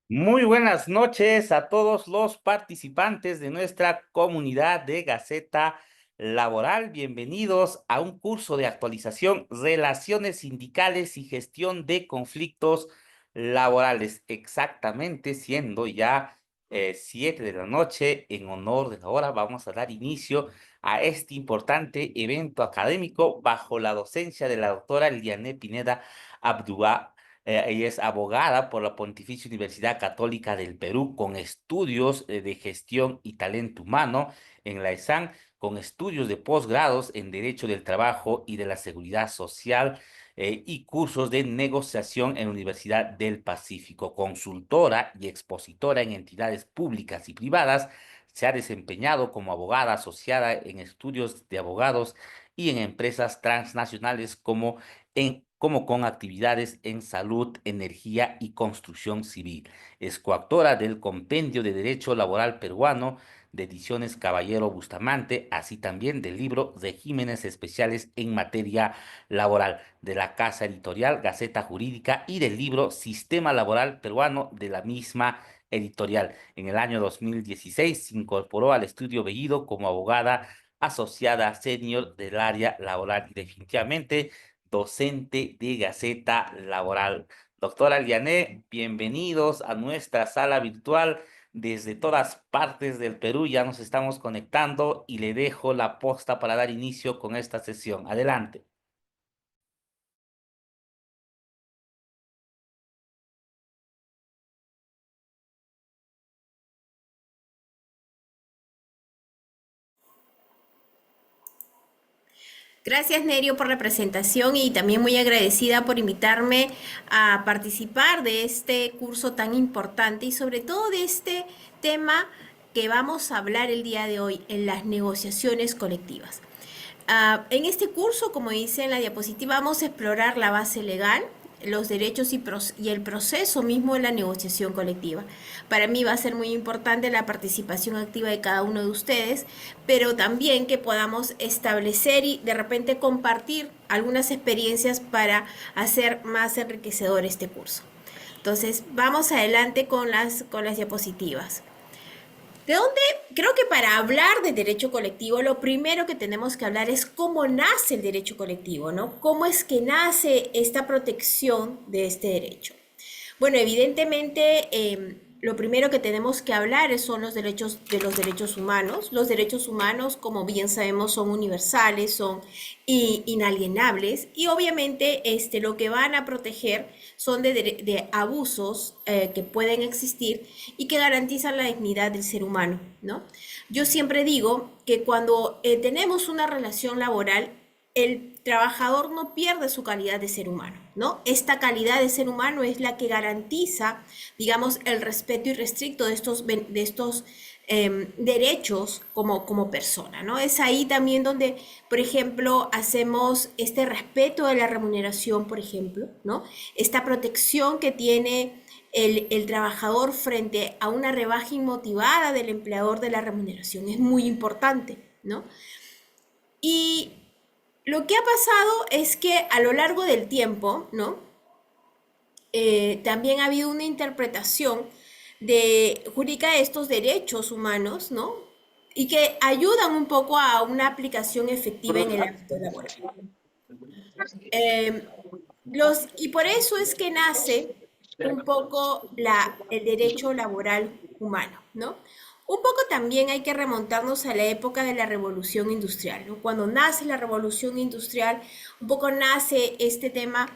Muy buenas noches a todos los participantes de nuestra comunidad de Gaceta Laboral. Bienvenidos a un curso de actualización, relaciones sindicales y gestión de conflictos laborales. Exactamente, siendo ya 7 de la noche, en honor de la hora, vamos a dar inicio a este importante evento académico bajo la docencia de la doctora Liané Pineda Abdúa. Ella es abogada por la Pontificia Universidad Católica del Perú, con estudios de gestión y talento humano en la ESAN, con estudios de posgrados en Derecho del Trabajo y de la Seguridad Social, y cursos de negociación en la Universidad del Pacífico. Consultora y expositora en entidades públicas y privadas, se ha desempeñado como abogada asociada en estudios de abogados y en empresas transnacionales como con actividades en salud, energía y construcción civil. Es coautora del Compendio de Derecho Laboral Peruano de Ediciones Caballero Bustamante, así también del libro Regímenes Especiales en Materia Laboral de la Casa Editorial Gaceta Jurídica y del libro Sistema Laboral Peruano de la misma editorial. En el año 2016 se incorporó al Estudio Bellido como abogada asociada senior del área laboral y definitivamente docente de Gaceta Laboral. Doctora Liané, bienvenidos a nuestra sala virtual desde todas partes del Perú. Ya nos estamos conectando y le dejo la posta para dar inicio con esta sesión. Adelante. Gracias, Nerio, por la presentación y también muy agradecida por invitarme a participar de este curso tan importante y sobre todo de este tema que vamos a hablar el día de hoy en las negociaciones colectivas. En este curso, como dice en la diapositiva, vamos a explorar la base legal, los derechos y el proceso mismo de la negociación colectiva. Para mí va a ser muy importante la participación activa de cada uno de ustedes, pero también que podamos establecer y de repente compartir algunas experiencias para hacer más enriquecedor este curso. Entonces, vamos adelante con las diapositivas. ¿De dónde? Creo que para hablar de derecho colectivo, lo primero que tenemos que hablar es cómo nace el derecho colectivo, ¿no? ¿Cómo es que nace esta protección de este derecho? Bueno, evidentemente, lo primero que tenemos que hablar son los derechos de los derechos humanos. Los derechos humanos, como bien sabemos, son universales, son inalienables y obviamente lo que van a proteger son de abusos que pueden existir y que garantizan la dignidad del ser humano, ¿no? Yo siempre digo que cuando tenemos una relación laboral, el trabajador no pierde su calidad de ser humano, ¿no? Esta calidad de ser humano es la que garantiza, digamos, el respeto irrestricto de estos derechos como persona, ¿no? Es ahí también donde, por ejemplo, hacemos este respeto de la remuneración, por ejemplo, ¿no? Esta protección que tiene el trabajador frente a una rebaja inmotivada del empleador de la remuneración es muy importante, ¿no? Y lo que ha pasado es que a lo largo del tiempo, ¿no? También ha habido una interpretación jurídica de estos derechos humanos, ¿no? Y que ayudan un poco a una aplicación efectiva en el ámbito laboral. Eh, y por eso es que nace un poco el derecho laboral humano, ¿no? Un poco también hay que remontarnos a la época de la revolución industrial, ¿no? Cuando nace la revolución industrial, un poco nace este tema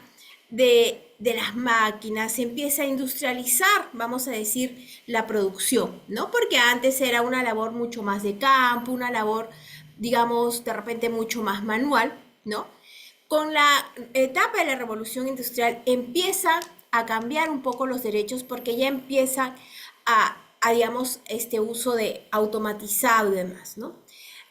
de las máquinas, se empieza a industrializar, vamos a decir, la producción, ¿no? Porque antes era una labor mucho más de campo, una labor, digamos, de repente mucho más manual, ¿no? Con la etapa de la revolución industrial empieza a cambiar un poco los derechos porque ya empiezan digamos, este uso de automatizado y demás, ¿no?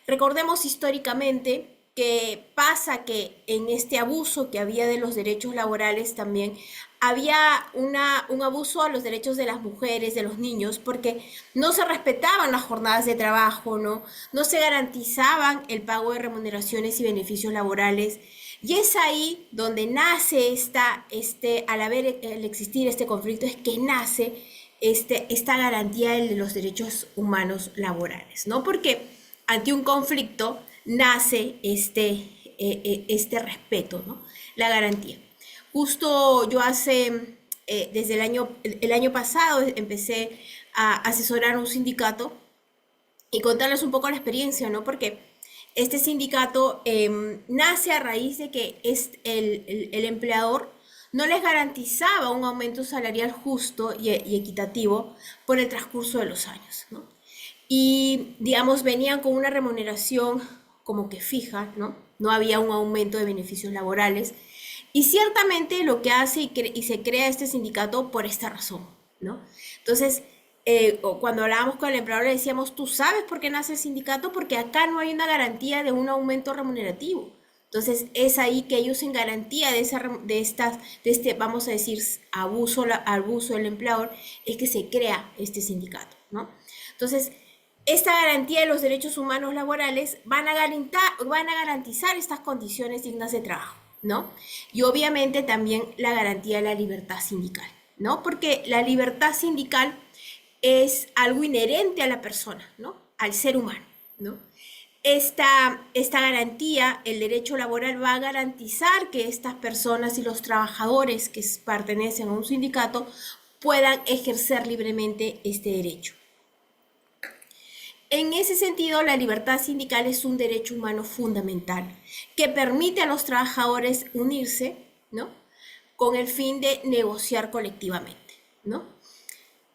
Recordemos históricamente que pasa que en este abuso que había de los derechos laborales también había un abuso a los derechos de las mujeres, de los niños, porque no se respetaban las jornadas de trabajo, no se garantizaban el pago de remuneraciones y beneficios laborales. Y es ahí donde nace al existir este conflicto, es que nace esta garantía de los derechos humanos laborales, ¿no? Porque ante un conflicto nace este respeto, ¿no? La garantía. Justo yo desde el año pasado empecé a asesorar a un sindicato y contarles un poco la experiencia, ¿no? Porque este sindicato nace a raíz de que el empleador no les garantizaba un aumento salarial justo y equitativo por el transcurso de los años, ¿no? Y, digamos, venían con una remuneración como que fija, ¿no? No había un aumento de beneficios laborales. Y ciertamente lo que hace y se crea este sindicato por esta razón, ¿no? Entonces, cuando hablábamos con el empleador le decíamos, ¿tú sabes por qué nace el sindicato? Porque acá no hay una garantía de un aumento remunerativo. Entonces es ahí que ellos en garantía de este, vamos a decir, abuso del empleador, es que se crea este sindicato, ¿no? Entonces, esta garantía de los derechos humanos laborales van a garantizar estas condiciones dignas de trabajo, ¿no? Y obviamente también la garantía de la libertad sindical, ¿no? Porque la libertad sindical es algo inherente a la persona, ¿no? Al ser humano, ¿no? Esta garantía, el derecho laboral va a garantizar que estas personas y los trabajadores que pertenecen a un sindicato puedan ejercer libremente este derecho. En ese sentido, la libertad sindical es un derecho humano fundamental que permite a los trabajadores unirse, ¿no? Con el fin de negociar colectivamente, ¿no?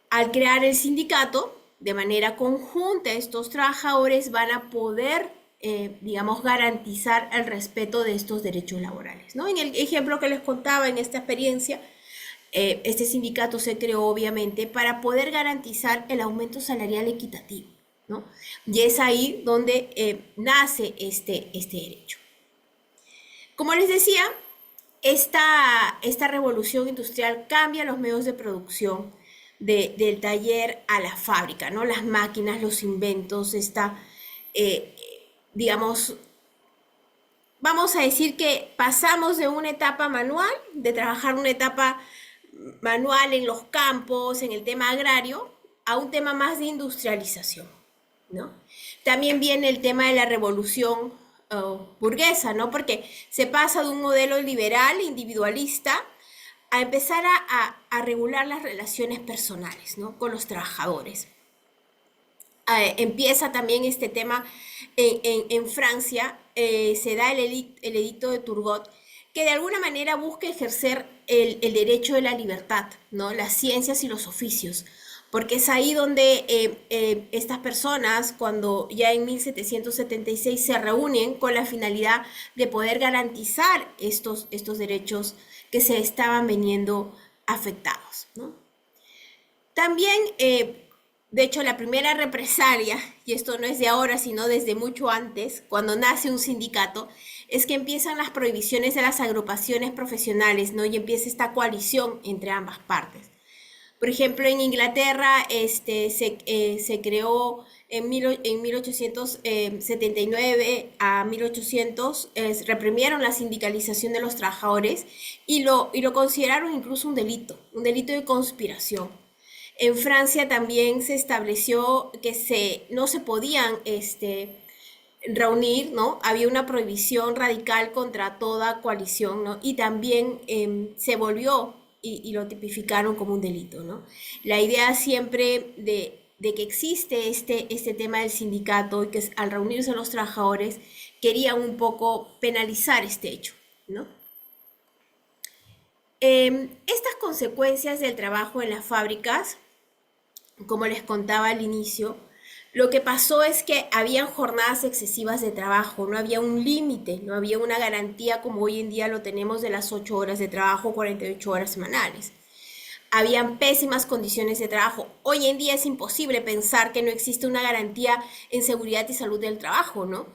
Al crear el sindicato, de manera conjunta, estos trabajadores van a poder, digamos, garantizar el respeto de estos derechos laborales, ¿no? En el ejemplo que les contaba, en esta experiencia, este sindicato se creó obviamente para poder garantizar el aumento salarial equitativo, ¿no? Y es ahí donde nace este derecho. Como les decía, esta revolución industrial cambia los medios de producción del taller a la fábrica, ¿no? Las máquinas, los inventos, eh, digamos, vamos a decir que pasamos de una etapa manual, de trabajar una etapa manual en los campos, en el tema agrario, a un tema más de industrialización, ¿no? También viene el tema de la revolución burguesa, ¿no? Porque se pasa de un modelo liberal, individualista, a empezar a regular las relaciones personales, ¿no? Con los trabajadores. Empieza también este tema en Francia, se da el edicto de Turgot, que de alguna manera busca ejercer el derecho de la libertad, ¿no? Las ciencias y los oficios, porque es ahí donde estas personas, cuando ya en 1776 se reúnen con la finalidad de poder garantizar estos derechos que se estaban veniendo afectados, ¿no? También, de hecho, la primera represalia, y esto no es de ahora, sino desde mucho antes, cuando nace un sindicato, es que empiezan las prohibiciones de las agrupaciones profesionales, ¿no? Y empieza esta coalición entre ambas partes. Por ejemplo, en Inglaterra se creó en 1879 a 1800, reprimieron la sindicalización de los trabajadores y lo consideraron incluso un delito de conspiración. En Francia también se estableció que no se podían reunir, ¿no? Había una prohibición radical contra toda coalición, ¿no? Y también se volvió y lo tipificaron como un delito, ¿no? La idea siempre de que existe este tema del sindicato y que al reunirse los trabajadores querían un poco penalizar este hecho, ¿no? Estas consecuencias del trabajo en las fábricas, como les contaba al inicio, lo que pasó es que habían jornadas excesivas de trabajo, no había un límite, no había una garantía como hoy en día lo tenemos de las 8 horas de trabajo, 48 horas semanales. Habían pésimas condiciones de trabajo. Hoy en día es imposible pensar que no existe una garantía en seguridad y salud del trabajo, ¿no?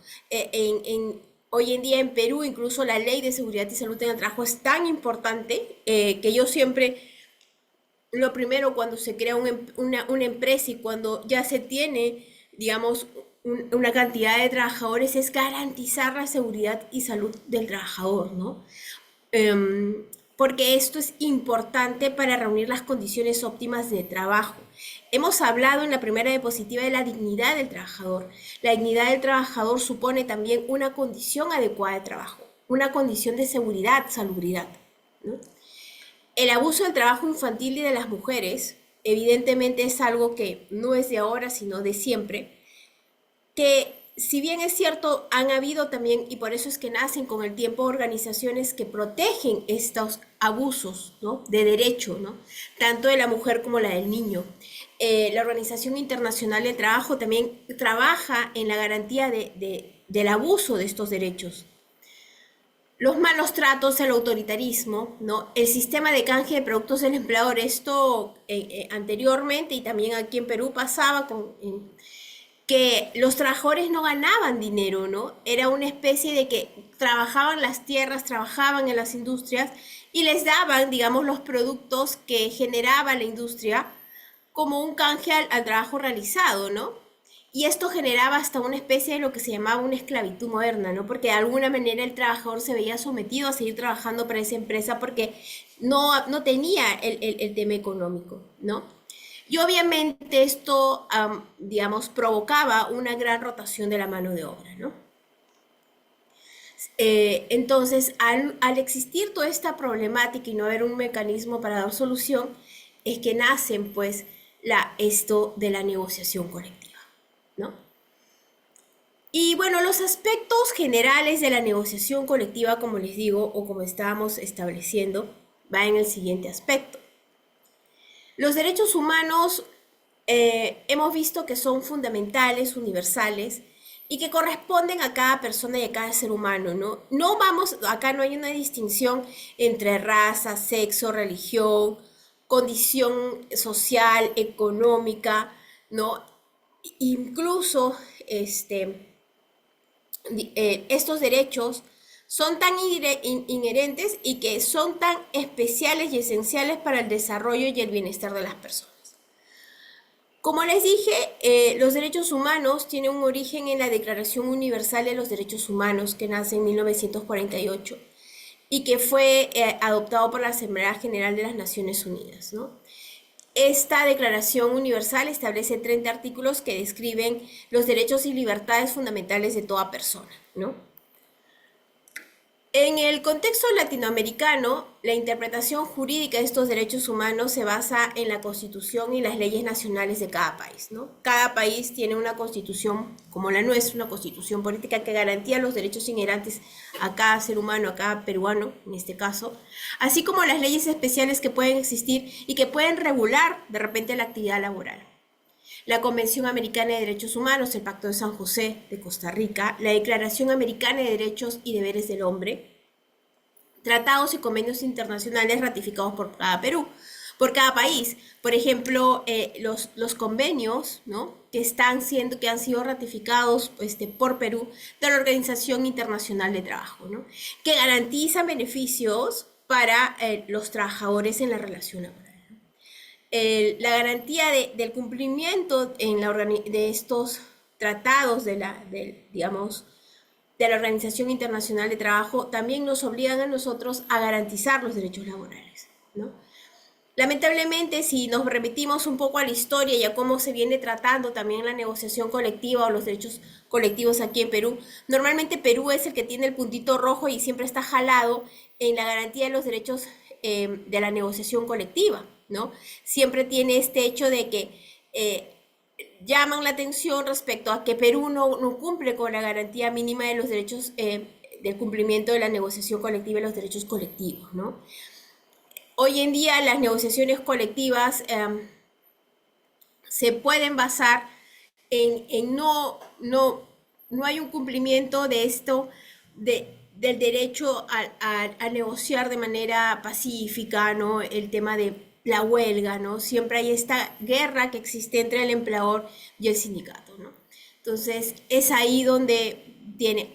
Hoy en día en Perú incluso la ley de seguridad y salud en el trabajo es tan importante que yo siempre lo primero cuando se crea una empresa y cuando ya se tiene, digamos, una cantidad de trabajadores es garantizar la seguridad y salud del trabajador, ¿no? porque esto es importante para reunir las condiciones óptimas de trabajo. Hemos hablado en la primera diapositiva de la dignidad del trabajador. La dignidad del trabajador supone también una condición adecuada de trabajo, una condición de seguridad, salubridad, ¿no? El abuso del trabajo infantil y de las mujeres, evidentemente es algo que no es de ahora, sino de siempre, que si bien es cierto, han habido también, y por eso es que nacen con el tiempo organizaciones que protegen estos abusos, ¿no?, de derecho, ¿no?, tanto de la mujer como la del niño. La Organización Internacional del Trabajo también trabaja en la garantía del abuso de estos derechos. Los malos tratos, el autoritarismo, ¿no?, el sistema de canje de productos del empleador, esto anteriormente y también aquí en Perú pasaba que los trabajadores no ganaban dinero, ¿no? Era una especie de que trabajaban las tierras, trabajaban en las industrias y les daban, digamos, los productos que generaba la industria como un canje al trabajo realizado, ¿no? Y esto generaba hasta una especie de lo que se llamaba una esclavitud moderna, ¿no? Porque de alguna manera el trabajador se veía sometido a seguir trabajando para esa empresa porque no tenía el tema económico, ¿no? Y obviamente esto, digamos, provocaba una gran rotación de la mano de obra, ¿no? Entonces, al existir toda esta problemática y no haber un mecanismo para dar solución, es que nacen, pues, esto de la negociación colectiva, ¿no? Y bueno, los aspectos generales de la negociación colectiva, como les digo, o como estábamos estableciendo, va en el siguiente aspecto. Los derechos humanos hemos visto que son fundamentales, universales, y que corresponden a cada persona y a cada ser humano, ¿no? Acá no hay una distinción entre raza, sexo, religión, condición social, económica, ¿no? Incluso estos derechos son tan inherentes y que son tan especiales y esenciales para el desarrollo y el bienestar de las personas. Como les dije, los derechos humanos tienen un origen en la Declaración Universal de los Derechos Humanos, que nace en 1948 y que fue adoptado por la Asamblea General de las Naciones Unidas, ¿no? Esta Declaración Universal establece 30 artículos que describen los derechos y libertades fundamentales de toda persona, ¿no? En el contexto latinoamericano, la interpretación jurídica de estos derechos humanos se basa en la Constitución y las leyes nacionales de cada país, ¿no? Cada país tiene una constitución como la nuestra, una constitución política que garantía los derechos inherentes a cada ser humano, a cada peruano, en este caso, así como las leyes especiales que pueden existir y que pueden regular de repente la actividad laboral. La Convención Americana de Derechos Humanos, el Pacto de San José de Costa Rica, la Declaración Americana de Derechos y Deberes del Hombre, tratados y convenios internacionales ratificados por cada país. Por ejemplo, los convenios, ¿no?, que han sido ratificados por Perú de la Organización Internacional de Trabajo, ¿no?, que garantizan beneficios para los trabajadores en la relación laboral. La garantía del cumplimiento de estos tratados digamos, de la Organización Internacional de Trabajo también nos obligan a nosotros a garantizar los derechos laborales, ¿no? Lamentablemente, si nos remitimos un poco a la historia y a cómo se viene tratando también la negociación colectiva o los derechos colectivos aquí en Perú, normalmente Perú es el que tiene el puntito rojo y siempre está jalado en la garantía de los derechos de la negociación colectiva, ¿no? Siempre tiene este hecho de que llaman la atención respecto a que Perú no cumple con la garantía mínima de los derechos, del cumplimiento de la negociación colectiva y los derechos colectivos, ¿no? Hoy en día las negociaciones colectivas se pueden basar en no hay un cumplimiento de esto, del derecho a negociar de manera pacífica, ¿no? El tema de la huelga, ¿no? Siempre hay esta guerra que existe entre el empleador y el sindicato, ¿no? Entonces, es ahí donde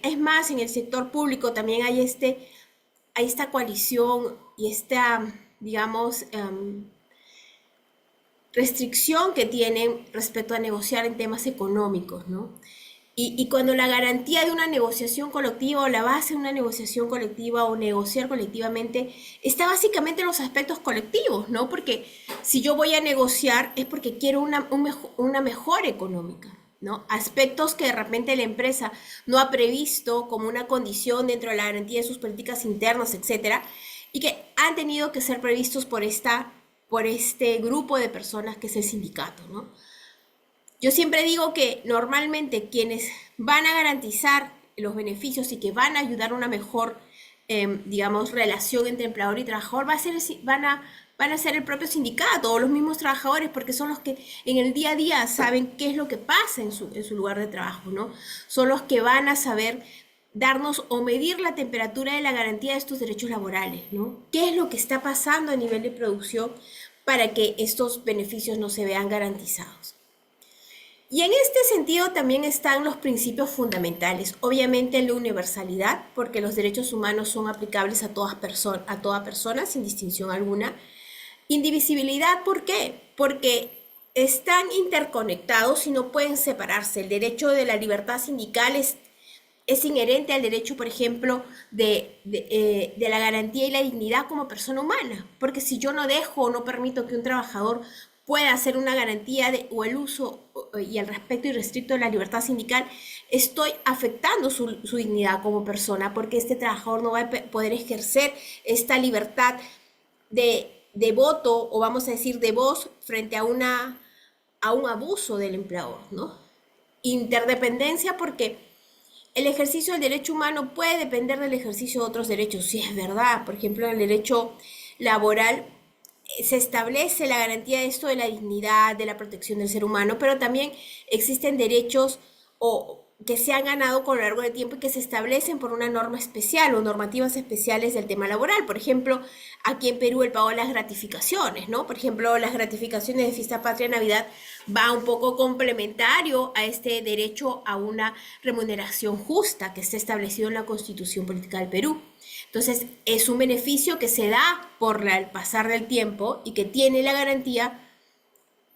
es más, en el sector público también hay esta coalición y esta, digamos, restricción que tienen respecto a negociar en temas económicos, ¿no? Y cuando la garantía de una negociación colectiva o la base de una negociación colectiva o negociar colectivamente está básicamente en los aspectos colectivos, ¿no? Porque si yo voy a negociar es porque quiero una mejora económica, ¿no? Aspectos que de repente la empresa no ha previsto como una condición dentro de la garantía de sus políticas internas, etcétera, y que han tenido que ser previstos por este grupo de personas que es el sindicato, ¿no? Yo siempre digo que normalmente quienes van a garantizar los beneficios y que van a ayudar a una mejor, digamos, relación entre empleador y trabajador van a ser el propio sindicato o los mismos trabajadores, porque son los que en el día a día saben qué es lo que pasa en su lugar de trabajo, ¿no? Son los que van a saber darnos o medir la temperatura de la garantía de estos derechos laborales, ¿no? ¿Qué es lo que está pasando a nivel de producción para que estos beneficios no se vean garantizados? Y en este sentido también están los principios fundamentales. Obviamente la universalidad, porque los derechos humanos son aplicables a toda persona sin distinción alguna. Indivisibilidad, ¿por qué? Porque están interconectados y no pueden separarse. El derecho de la libertad sindical es inherente al derecho, por ejemplo, de la garantía y la dignidad como persona humana. Porque si yo no dejo o no permito que un trabajador pueda hacer una garantía o el uso y el respeto irrestricto de la libertad sindical, estoy afectando su dignidad como persona, porque este trabajador no va a poder ejercer esta libertad de voto, o vamos a decir de voz, frente a un abuso del empleador, ¿no? Interdependencia, porque el ejercicio del derecho humano puede depender del ejercicio de otros derechos, sí es verdad. Por ejemplo, en el derecho laboral se establece la garantía de esto de la dignidad, de la protección del ser humano, pero también existen derechos o que se han ganado con lo largo del tiempo y que se establecen por una norma especial o normativas especiales del tema laboral. Por ejemplo, aquí en Perú el pago de las gratificaciones, ¿no? Por ejemplo, las gratificaciones de fiesta patria, Navidad, va un poco complementario a este derecho a una remuneración justa que está establecido en la Constitución Política del Perú. Entonces, es un beneficio que se da por el pasar del tiempo y que tiene la garantía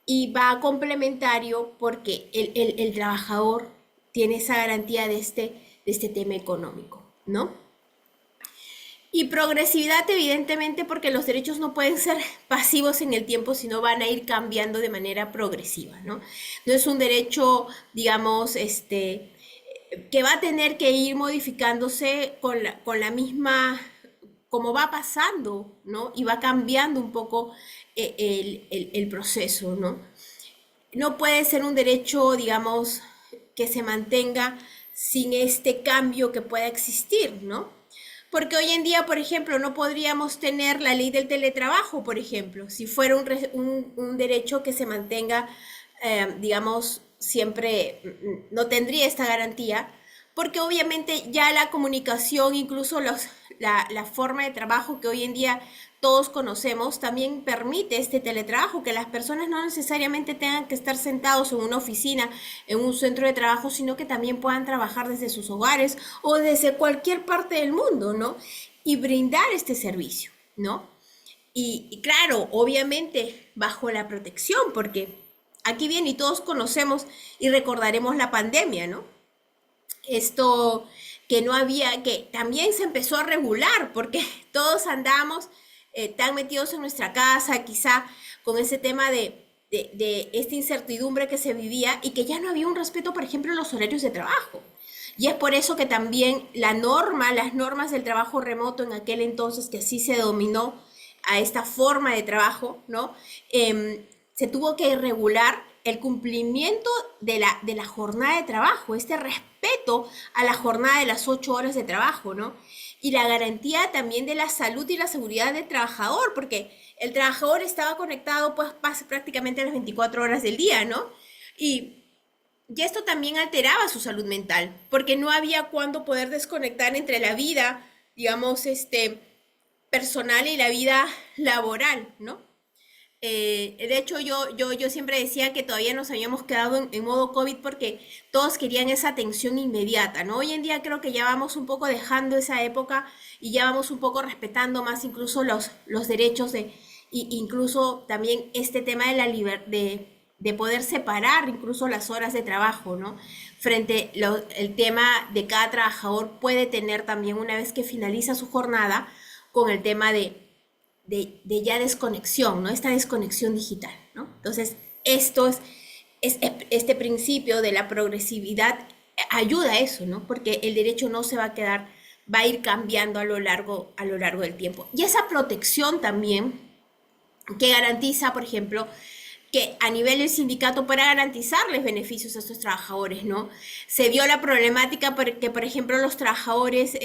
y va complementario porque el trabajador tiene esa garantía de este tema económico, ¿no? Y progresividad, evidentemente, porque los derechos no pueden ser pasivos en el tiempo, sino van a ir cambiando de manera progresiva, ¿no? No es un derecho, digamos, que va a tener que ir modificándose con la misma, como va pasando, ¿no? Y va cambiando un poco el proceso, ¿no? No puede ser un derecho, digamos, que se mantenga sin este cambio que pueda existir, ¿no? Porque hoy en día, por ejemplo, no podríamos tener la ley del teletrabajo, por ejemplo, si fuera un derecho que se mantenga, digamos, siempre no tendría esta garantía, porque obviamente ya la comunicación, incluso la forma de trabajo que hoy en día todos conocemos, también permite este teletrabajo, que las personas no necesariamente tengan que estar sentados en una oficina, en un centro de trabajo, sino que también puedan trabajar desde sus hogares o desde cualquier parte del mundo, ¿no? Y brindar este servicio, ¿no? Y claro, obviamente bajo la protección, porque aquí viene y todos conocemos y recordaremos la pandemia, ¿no? Esto que no había, que también se empezó a regular, porque todos andamos tan metidos en nuestra casa, quizá con ese tema de esta incertidumbre que se vivía y que ya no había un respeto, por ejemplo, en los horarios de trabajo. Y es por eso que también las normas del trabajo remoto en aquel entonces, que así se dominó a esta forma de trabajo, ¿no? Se tuvo que regular el cumplimiento de la jornada de trabajo, este respeto a la jornada de las 8 horas de trabajo, ¿no? Y la garantía también de la salud y la seguridad del trabajador, porque el trabajador estaba conectado pues prácticamente las 24 horas del día, ¿no? Y, y esto también alteraba su salud mental, porque no había cuándo poder desconectar entre la vida, digamos, personal y la vida laboral, ¿no? De hecho, yo siempre decía que todavía nos habíamos quedado en modo COVID porque todos querían esa atención inmediata, ¿no? Hoy en día creo que ya vamos un poco dejando esa época y ya vamos un poco respetando más incluso los derechos incluso también este tema de de poder separar incluso las horas de trabajo, ¿no? El tema de cada trabajador puede tener también una vez que finaliza su jornada con el tema de ya desconexión, ¿no? Esta desconexión digital, ¿no? Entonces, esto es este principio de la progresividad ayuda a eso, ¿no? Porque el derecho no se va a quedar, va a ir cambiando a lo largo del tiempo. Y esa protección también que garantiza, por ejemplo, que a nivel del sindicato para garantizarles beneficios a estos trabajadores, ¿no? Se vio la problemática porque, por ejemplo, los trabajadores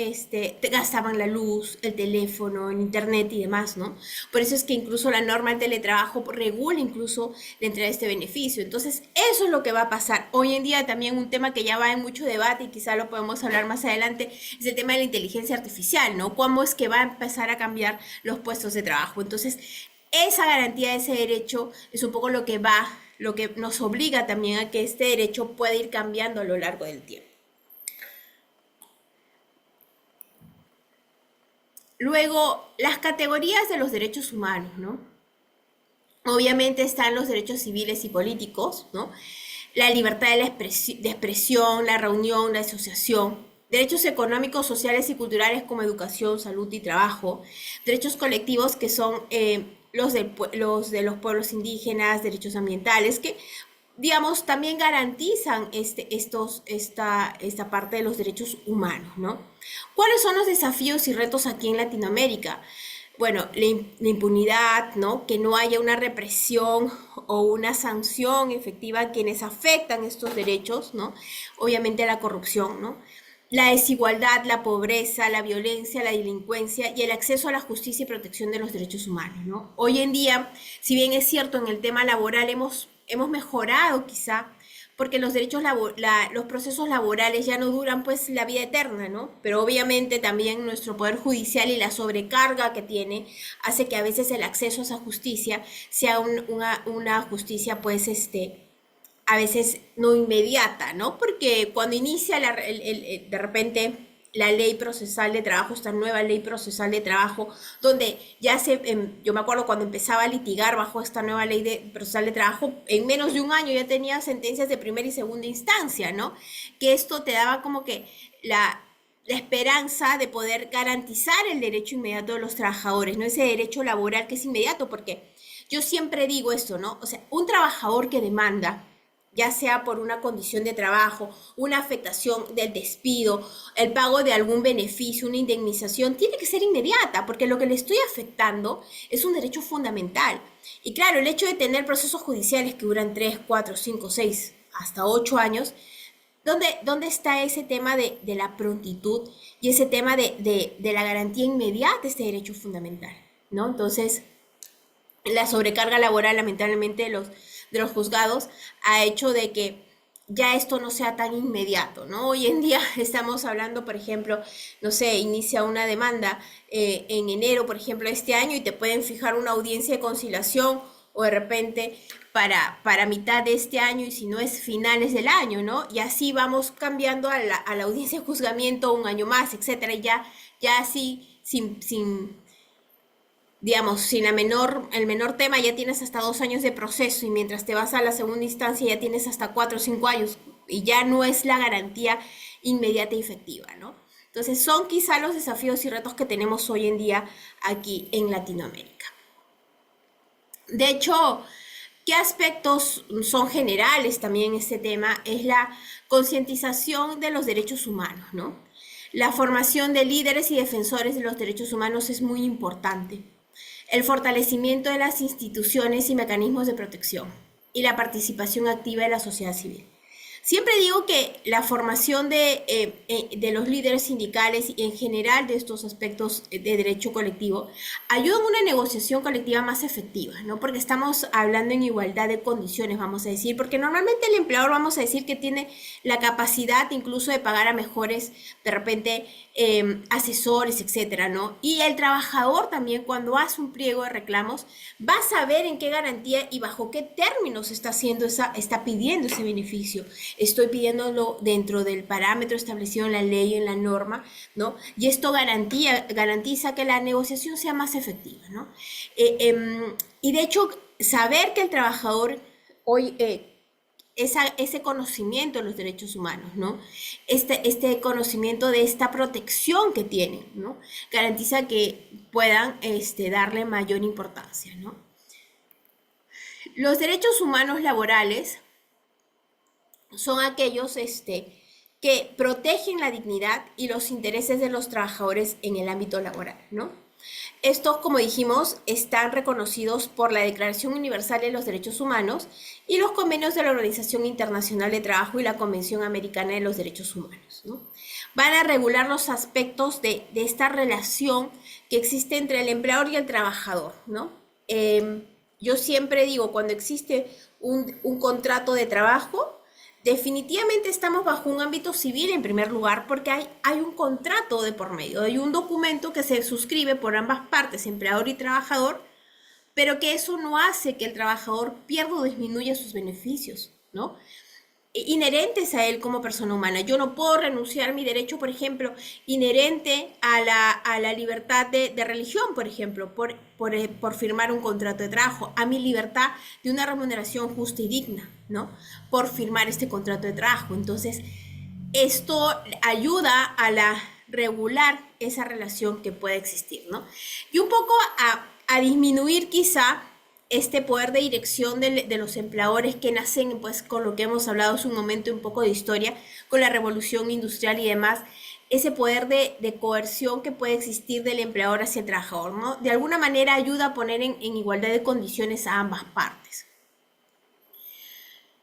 gastaban la luz, el teléfono, el internet y demás, ¿no? Por eso es que incluso la norma del teletrabajo regula incluso la entrega de este beneficio. Entonces, eso es lo que va a pasar. Hoy en día también un tema que ya va en mucho debate y quizá lo podemos hablar más adelante es el tema de la inteligencia artificial, ¿no? ¿Cómo es que va a empezar a cambiar los puestos de trabajo? Entonces, esa garantía de ese derecho es un poco lo que nos obliga también a que este derecho pueda ir cambiando a lo largo del tiempo. Luego, las categorías de los derechos humanos, ¿no? Obviamente están los derechos civiles y políticos, ¿no? La libertad de expresión, la reunión, la asociación, derechos económicos, sociales y culturales como educación, salud y trabajo, derechos colectivos que son los de los pueblos indígenas, derechos ambientales, que digamos también garantizan esta parte de los derechos humanos, ¿no? ¿Cuáles son los desafíos y retos aquí en Latinoamérica? Bueno, la impunidad, ¿no? Que no haya una represión o una sanción efectiva a quienes afectan estos derechos, ¿no? Obviamente la corrupción, ¿no? La desigualdad, la pobreza, la violencia, la delincuencia y el acceso a la justicia y protección de los derechos humanos, ¿no? Hoy en día, si bien es cierto en el tema laboral hemos mejorado quizá, porque los procesos laborales ya no duran pues la vida eterna, ¿no? Pero obviamente también nuestro poder judicial y la sobrecarga que tiene hace que a veces el acceso a esa justicia sea una justicia pues a veces no inmediata, ¿no? Porque cuando inicia de repente la ley procesal de trabajo, esta nueva ley procesal de trabajo, donde yo me acuerdo cuando empezaba a litigar bajo esta nueva ley procesal de trabajo, en menos de un año ya tenía sentencias de primera y segunda instancia, ¿no? Que esto te daba como que la esperanza de poder garantizar el derecho inmediato de los trabajadores, ¿no? Ese derecho laboral que es inmediato, porque yo siempre digo esto, ¿no? O sea, un trabajador que demanda ya sea por una condición de trabajo, una afectación del despido, el pago de algún beneficio, una indemnización, tiene que ser inmediata, porque lo que le estoy afectando es un derecho fundamental. Y claro, el hecho de tener procesos judiciales que duran 3, 4, 5, 6, hasta 8 años, ¿dónde está ese tema de la prontitud y ese tema de la garantía inmediata de este derecho fundamental? ¿No? Entonces, la sobrecarga laboral, lamentablemente, de los juzgados ha hecho de que ya esto no sea tan inmediato, ¿no? Hoy en día estamos hablando, por ejemplo, no sé, inicia una demanda en enero, por ejemplo, de este año y te pueden fijar una audiencia de conciliación o de repente para mitad de este año y si no es finales del año, ¿no? Y así vamos cambiando a la audiencia de juzgamiento un año más, etcétera, y ya así sin digamos, sin el menor tema ya tienes hasta 2 años de proceso y mientras te vas a la segunda instancia ya tienes hasta 4 o 5 años y ya no es la garantía inmediata y efectiva, ¿no? Entonces son quizá los desafíos y retos que tenemos hoy en día aquí en Latinoamérica. De hecho, ¿qué aspectos son generales también en este tema? Es la concientización de los derechos humanos, ¿no? La formación de líderes y defensores de los derechos humanos es muy importante. El fortalecimiento de las instituciones y mecanismos de protección y la participación activa de la sociedad civil. Siempre digo que la formación de los líderes sindicales y en general de estos aspectos de derecho colectivo ayudan a una negociación colectiva más efectiva, ¿no? Porque estamos hablando en igualdad de condiciones, vamos a decir, porque normalmente el empleador vamos a decir que tiene la capacidad incluso de pagar a mejores, de repente, asesores, etcétera, ¿no? Y el trabajador también cuando hace un pliego de reclamos va a saber en qué garantía y bajo qué términos está pidiendo ese beneficio. Estoy pidiéndolo dentro del parámetro establecido en la ley, en la norma, ¿no? Y esto garantiza que la negociación sea más efectiva, ¿no? Y de hecho, saber que el trabajador hoy ese conocimiento de los derechos humanos, ¿no? Este conocimiento de esta protección que tienen, ¿no? Garantiza que puedan darle mayor importancia, ¿no? Los derechos humanos laborales son aquellos que protegen la dignidad y los intereses de los trabajadores en el ámbito laboral, ¿no? Estos, como dijimos, están reconocidos por la Declaración Universal de los Derechos Humanos y los convenios de la Organización Internacional de Trabajo y la Convención Americana de los Derechos Humanos, ¿no? Van a regular los aspectos de esta relación que existe entre el empleador y el trabajador, ¿no? Yo siempre digo, cuando existe un contrato de trabajo, definitivamente estamos bajo un ámbito civil en primer lugar porque hay un contrato de por medio, hay un documento que se suscribe por ambas partes, empleador y trabajador, pero que eso no hace que el trabajador pierda o disminuya sus beneficios, ¿no? Inherentes a él como persona humana. Yo no puedo renunciar a mi derecho, por ejemplo, inherente a la libertad de religión, por ejemplo, por firmar un contrato de trabajo, a mi libertad de una remuneración justa y digna, ¿no? Por firmar este contrato de trabajo. Entonces, esto ayuda a la regular esa relación que puede existir, ¿no? Y un poco a disminuir quizá este poder de dirección de los empleadores que nacen, pues con lo que hemos hablado hace un momento, un poco de historia, con la revolución industrial y demás, ese poder de coerción que puede existir del empleador hacia el trabajador, ¿no? De alguna manera ayuda a poner en igualdad de condiciones a ambas partes.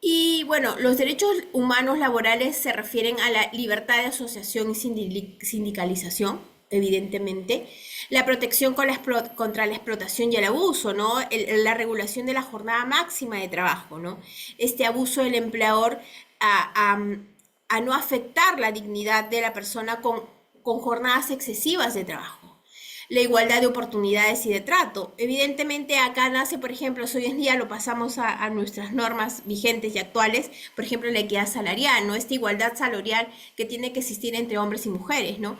Y bueno, los derechos humanos laborales se refieren a la libertad de asociación y sindicalización, evidentemente, la protección contra la explotación y el abuso, ¿no? La regulación de la jornada máxima de trabajo, ¿no? Este abuso del empleador a, a, a no afectar la dignidad de la persona con jornadas excesivas de trabajo. La igualdad de oportunidades y de trato. Evidentemente acá nace, por ejemplo, si hoy en día lo pasamos a nuestras normas vigentes y actuales, por ejemplo, la equidad salarial, ¿no? Esta igualdad salarial que tiene que existir entre hombres y mujeres, ¿no?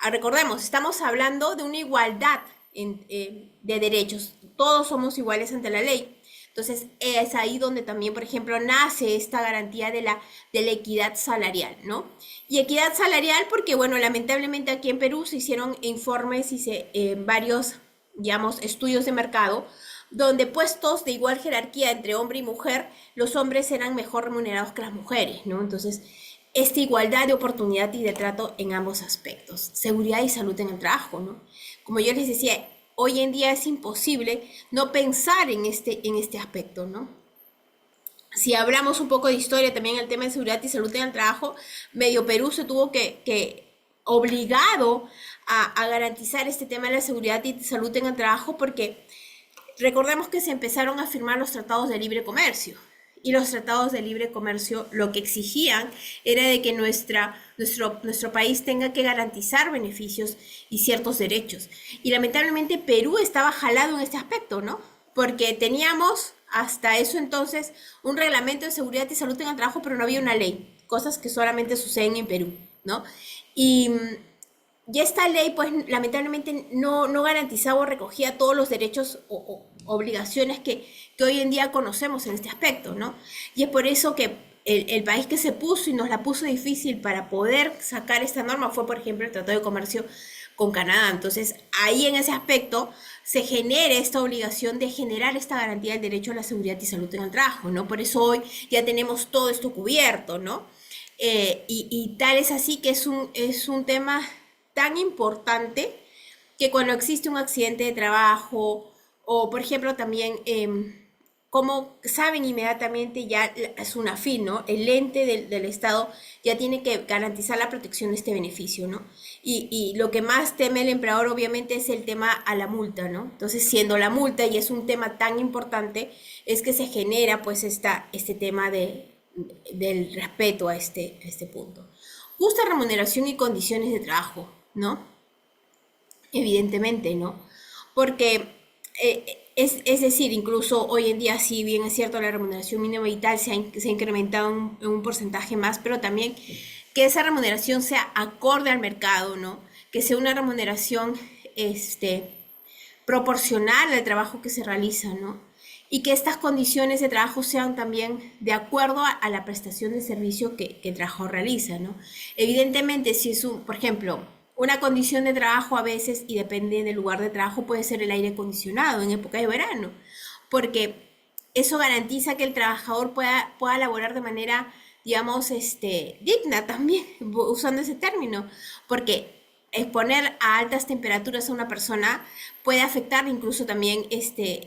Recordemos, estamos hablando de una igualdad de derechos. Todos somos iguales ante la ley. Entonces es ahí donde también, por ejemplo, nace esta garantía de la equidad salarial, ¿no? Y equidad salarial porque, bueno, lamentablemente aquí en Perú se hicieron informes y varios, digamos, estudios de mercado donde puestos de igual jerarquía entre hombre y mujer, los hombres eran mejor remunerados que las mujeres, ¿no? Entonces, esta igualdad de oportunidad y de trato en ambos aspectos, seguridad y salud en el trabajo, ¿no? Como yo les decía, hoy en día es imposible no pensar en este aspecto, ¿no? Si hablamos un poco de historia, también el tema de seguridad y salud en el trabajo, medio Perú se tuvo que obligado a garantizar este tema de la seguridad y salud en el trabajo porque recordemos que se empezaron a firmar los tratados de libre comercio y los tratados de libre comercio lo que exigían era de que nuestro país tenga que garantizar beneficios y ciertos derechos. Y lamentablemente Perú estaba jalado en este aspecto, ¿no? Porque teníamos hasta eso entonces un reglamento de seguridad y salud en el trabajo, pero no había una ley, cosas que solamente suceden en Perú, ¿no? Y y esta ley, pues, lamentablemente no garantizaba o recogía todos los derechos o obligaciones que hoy en día conocemos en este aspecto, ¿no? Y es por eso que el país que se puso y nos la puso difícil para poder sacar esta norma fue, por ejemplo, el Tratado de Comercio con Canadá. Entonces, ahí en ese aspecto se genera esta obligación de generar esta garantía del derecho a la seguridad y salud en el trabajo, ¿no? Por eso hoy ya tenemos todo esto cubierto, ¿no? Y tal es así que es un tema tan importante que cuando existe un accidente de trabajo o, por ejemplo, también, como saben inmediatamente ya es una fin, ¿no? El ente del Estado ya tiene que garantizar la protección de este beneficio, ¿no? Y lo que más teme el empleador obviamente es el tema a la multa, ¿no? Entonces, siendo la multa y es un tema tan importante, es que se genera pues este tema del respeto a este punto. Justa remuneración y condiciones de trabajo, ¿no? Evidentemente, ¿no? Porque es decir, incluso hoy en día, si bien es cierto, la remuneración mínima vital se ha incrementado en un porcentaje más, pero también que esa remuneración sea acorde al mercado, ¿no? Que sea una remuneración proporcional al trabajo que se realiza, ¿no? y que estas condiciones de trabajo sean también de acuerdo a la prestación de servicio que el trabajador realiza, ¿no? Evidentemente, si es por ejemplo, una condición de trabajo a veces, y depende del lugar de trabajo, puede ser el aire acondicionado en época de verano, porque eso garantiza que el trabajador pueda laborar de manera, digamos, digna también, usando ese término, porque exponer a altas temperaturas a una persona puede afectar incluso también,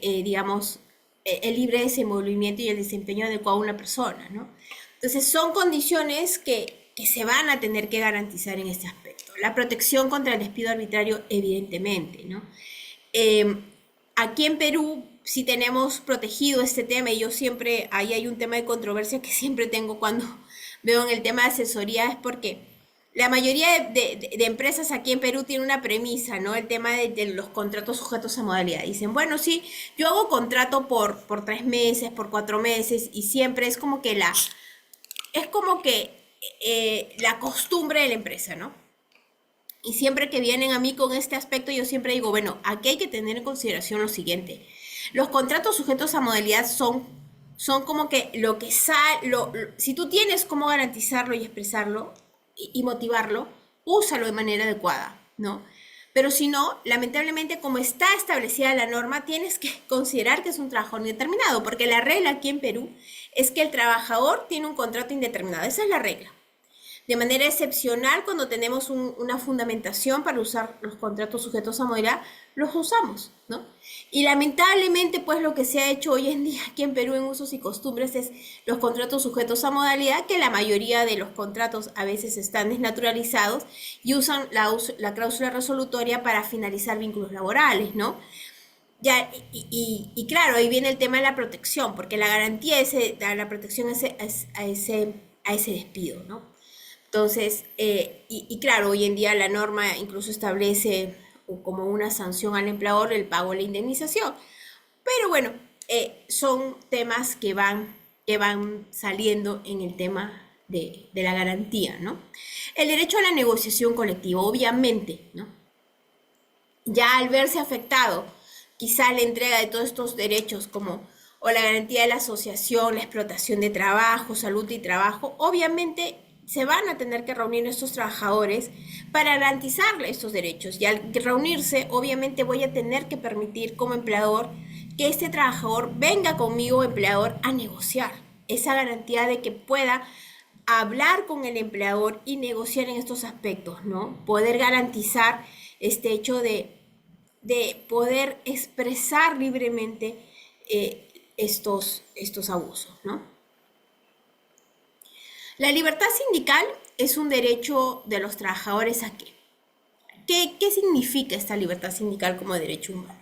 digamos, el libre desenvolvimiento y el desempeño adecuado de una persona, ¿no? Entonces, son condiciones que se van a tener que garantizar en este aspecto. La protección contra el despido arbitrario, evidentemente, ¿no? Eh, Aquí en Perú sí tenemos protegido este tema y yo siempre, ahí hay un tema de controversia que siempre tengo cuando veo en el tema de asesoría, es porque la mayoría de empresas aquí en Perú tiene una premisa, ¿no? El tema de los contratos sujetos a modalidad. Dicen, bueno, sí, yo hago contrato por 3 meses, por 4 meses, y siempre es como que la costumbre de la empresa, ¿no? Y siempre que vienen a mí con este aspecto, yo siempre digo, bueno, aquí hay que tener en consideración lo siguiente. Los contratos sujetos a modalidad son como que lo que sale, si tú tienes cómo garantizarlo y expresarlo y motivarlo, úsalo de manera adecuada, ¿no? Pero si no, lamentablemente, como está establecida la norma, tienes que considerar que es un trabajo indeterminado, porque la regla aquí en Perú es que el trabajador tiene un contrato indeterminado. Esa es la regla. De manera excepcional, cuando tenemos una fundamentación para usar los contratos sujetos a modalidad, los usamos, ¿no? Y lamentablemente, pues lo que se ha hecho hoy en día aquí en Perú en usos y costumbres es los contratos sujetos a modalidad, que la mayoría de los contratos a veces están desnaturalizados y usan la cláusula resolutoria para finalizar vínculos laborales, ¿no? Ya, y claro, ahí viene el tema de la protección, porque la garantía da la protección a ese despido, ¿no? Entonces, claro, hoy en día la norma incluso establece como una sanción al empleador el pago de la indemnización. Pero bueno, son temas que van saliendo en el tema de la garantía, ¿no? El derecho a la negociación colectiva, obviamente, ¿no? Ya al verse afectado, quizá la entrega de todos estos derechos como o la garantía de la asociación, la explotación de trabajo, salud y trabajo, obviamente se van a tener que reunir estos trabajadores para garantizarle estos derechos. Y al reunirse, obviamente voy a tener que permitir como empleador que este trabajador venga conmigo, empleador, a negociar esa garantía de que pueda hablar con el empleador y negociar en estos aspectos, ¿no? Poder garantizar este hecho de poder expresar libremente estos abusos, ¿no? La libertad sindical es un derecho de los trabajadores a qué. ¿Qué significa esta libertad sindical como derecho humano?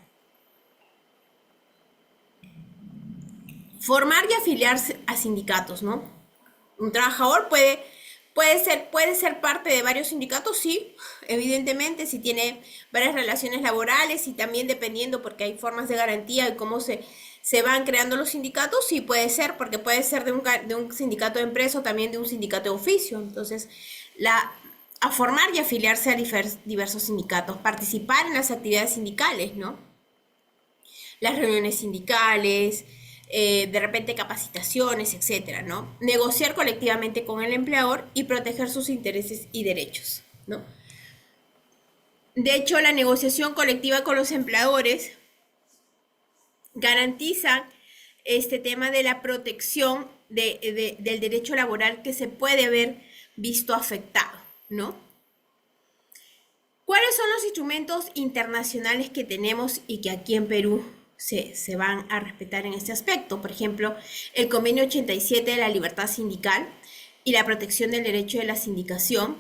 Formar y afiliarse a sindicatos, ¿no? Un trabajador puede ser parte de varios sindicatos, sí, evidentemente, si tiene varias relaciones laborales y también dependiendo, porque hay formas de garantía y cómo se van creando los sindicatos, sí puede ser, porque puede ser de un sindicato de empresa o también de un sindicato de oficio. Entonces, a formar y afiliarse a diversos sindicatos, participar en las actividades sindicales, ¿no? Las reuniones sindicales, de repente capacitaciones, etcétera, ¿no? Negociar colectivamente con el empleador y proteger sus intereses y derechos, ¿no? De hecho, la negociación colectiva con los empleadores garantiza este tema de la protección del derecho laboral que se puede ver visto afectado, ¿no? ¿Cuáles son los instrumentos internacionales que tenemos y que aquí en Perú se van a respetar en este aspecto? Por ejemplo, el Convenio 87 de la libertad sindical y la protección del derecho de la sindicación,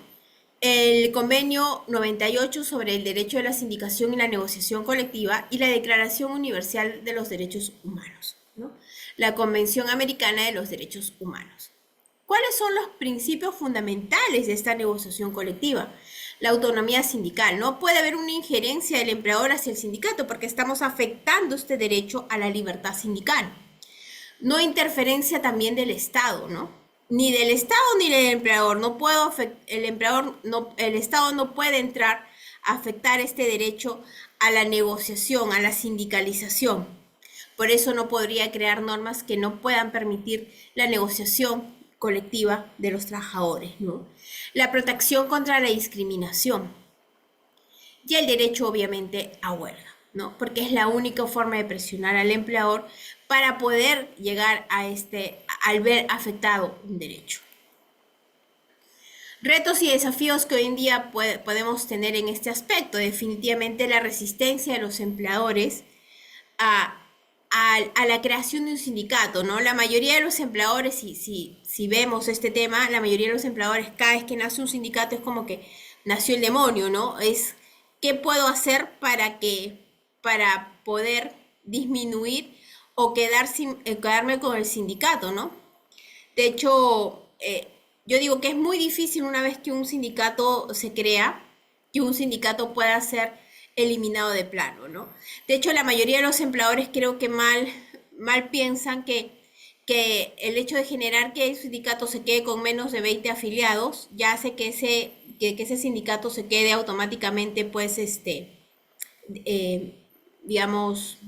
el Convenio 98 sobre el derecho de la sindicación y la negociación colectiva y la Declaración Universal de los Derechos Humanos, ¿no? La Convención Americana de los Derechos Humanos. ¿Cuáles son los principios fundamentales de esta negociación colectiva? La autonomía sindical. No puede haber una injerencia del empleador hacia el sindicato porque estamos afectando este derecho a la libertad sindical. No interferencia también del Estado, ¿no? Ni del Estado ni del empleador. El Estado no puede entrar a afectar este derecho a la negociación, a la sindicalización. Por eso no podría crear normas que no puedan permitir la negociación colectiva de los trabajadores, ¿no? La protección contra la discriminación y el derecho obviamente a huelga, ¿no? Porque es la única forma de presionar al empleador para poder llegar al ver afectado un derecho. Retos y desafíos que hoy en día podemos tener en este aspecto, definitivamente la resistencia de los empleadores a, a la creación de un sindicato, ¿no? La mayoría de los empleadores, si vemos este tema, la mayoría de los empleadores, cada vez que nace un sindicato es como que nació el demonio, ¿no? Es qué puedo hacer para poder disminuir o quedarme con el sindicato, ¿no? De hecho, yo digo que es muy difícil una vez que un sindicato se crea, que un sindicato pueda ser eliminado de plano, ¿no? De hecho, la mayoría de los empleadores creo que mal piensan que el hecho de generar que el sindicato se quede con menos de 20 afiliados ya hace que ese sindicato se quede automáticamente, pues, digamos,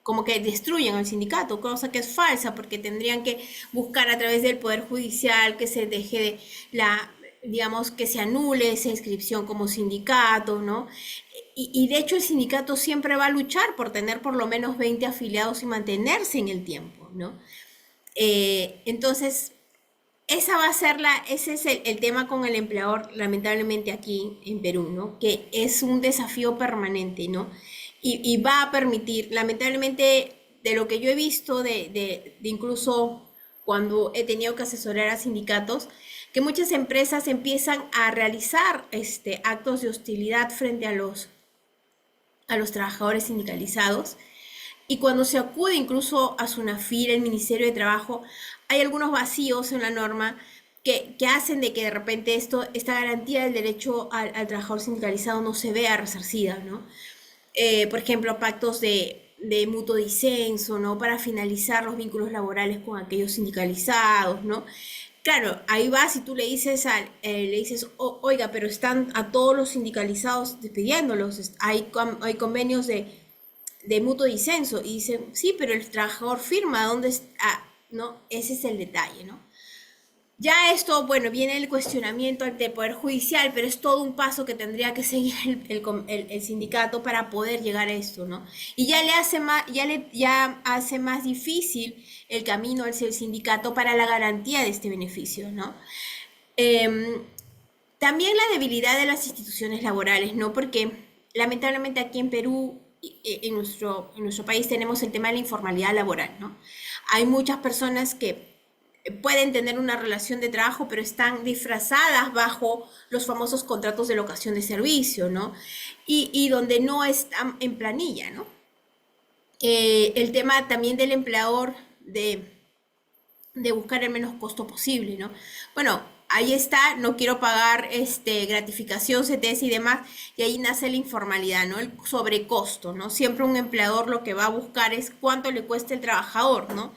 como que destruyen al sindicato, cosa que es falsa, porque tendrían que buscar a través del Poder Judicial que se deje de digamos, que se anule esa inscripción como sindicato, ¿no? Y de hecho el sindicato siempre va a luchar por tener por lo menos 20 afiliados y mantenerse en el tiempo, ¿no? Entonces, ese es el tema con el empleador, lamentablemente aquí en Perú, ¿no? Que es un desafío permanente, ¿no? Y va a permitir, lamentablemente, de lo que yo he visto, de incluso cuando he tenido que asesorar a sindicatos, que muchas empresas empiezan a realizar actos de hostilidad frente a los trabajadores sindicalizados. Y cuando se acude incluso a SUNAFIR, el Ministerio de Trabajo, hay algunos vacíos en la norma que hacen de que de repente esta garantía del derecho al trabajador sindicalizado no se vea resarcida, ¿no? Por ejemplo, pactos de mutuo disenso, ¿no? Para finalizar los vínculos laborales con aquellos sindicalizados, ¿no? Claro, ahí vas y tú le dices, oiga, pero están a todos los sindicalizados despidiéndolos, hay convenios de mutuo disenso, y dicen, sí, pero el trabajador firma, ¿dónde está? ¿No? Ese es el detalle, ¿no? Ya esto, bueno, viene el cuestionamiento ante el Poder Judicial, pero es todo un paso que tendría que seguir el sindicato para poder llegar a esto, ¿no? Y ya hace más difícil el camino hacia el sindicato para la garantía de este beneficio, ¿no? Eh, También la debilidad de las instituciones laborales, ¿no? Porque lamentablemente aquí en Perú, en nuestro país, tenemos el tema de la informalidad laboral, ¿no? Hay muchas personas que pueden tener una relación de trabajo, pero están disfrazadas bajo los famosos contratos de locación de servicio, ¿no? Y donde no están en planilla, ¿no? El tema también del empleador de buscar el menos costo posible, ¿no? Bueno, ahí está, no quiero pagar gratificación, CTS y demás, y ahí nace la informalidad, ¿no? El sobrecosto, ¿no? Siempre un empleador lo que va a buscar es cuánto le cuesta el trabajador, ¿no?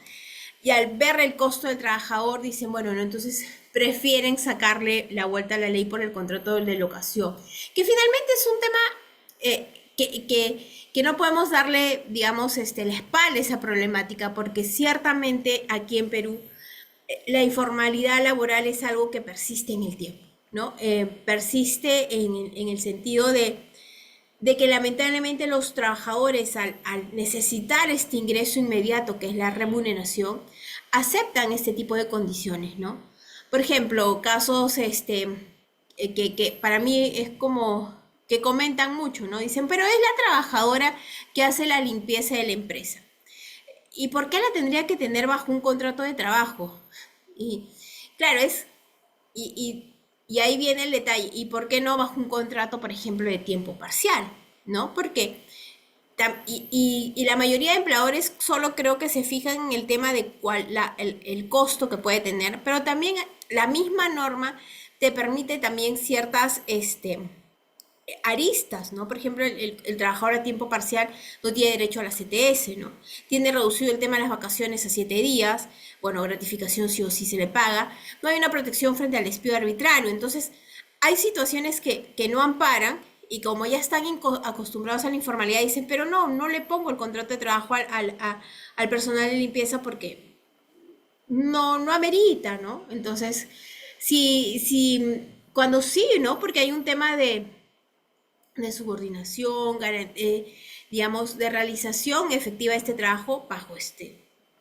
Y al ver el costo del trabajador dicen, bueno, no, entonces prefieren sacarle la vuelta a la ley por el contrato de locación, que finalmente es un tema que no podemos darle, digamos, la espalda a esa problemática, porque ciertamente aquí en Perú la informalidad laboral es algo que persiste en el tiempo, ¿no? Persiste en el sentido de que lamentablemente los trabajadores al necesitar este ingreso inmediato que es la remuneración, aceptan este tipo de condiciones, ¿no? Por ejemplo, casos que para mí es como que comentan mucho, ¿no? Dicen, pero es la trabajadora que hace la limpieza de la empresa. ¿Y por qué la tendría que tener bajo un contrato de trabajo? Y claro, y ahí viene el detalle. ¿Y por qué no bajo un contrato, por ejemplo, de tiempo parcial? ¿No? Porque y la mayoría de empleadores solo creo que se fijan en el tema de el costo que puede tener, pero también la misma norma te permite también ciertas aristas, ¿no? Por ejemplo, el trabajador a tiempo parcial no tiene derecho a la CTS, ¿no? Tiene reducido el tema de las vacaciones a 7 días, bueno, gratificación sí o sí se le paga, no hay una protección frente al despido arbitrario, entonces hay situaciones que no amparan y como ya están acostumbrados a la informalidad, dicen, pero no, no le pongo el contrato de trabajo al personal de limpieza porque no amerita, ¿no? Entonces, cuando sí, ¿no? Porque hay un tema de subordinación, digamos, de realización efectiva de este trabajo bajo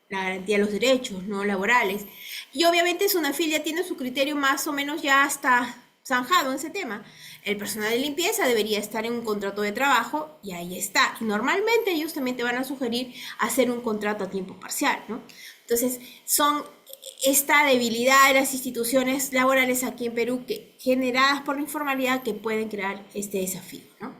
la garantía de los derechos no laborales. Y obviamente Sunafil ya tiene su criterio más o menos ya está zanjado en ese tema. El personal de limpieza debería estar en un contrato de trabajo y ahí está. Y normalmente ellos también te van a sugerir hacer un contrato a tiempo parcial, ¿no? Entonces, son esta debilidad de las instituciones laborales aquí en Perú generadas por la informalidad que pueden crear este desafío, ¿no?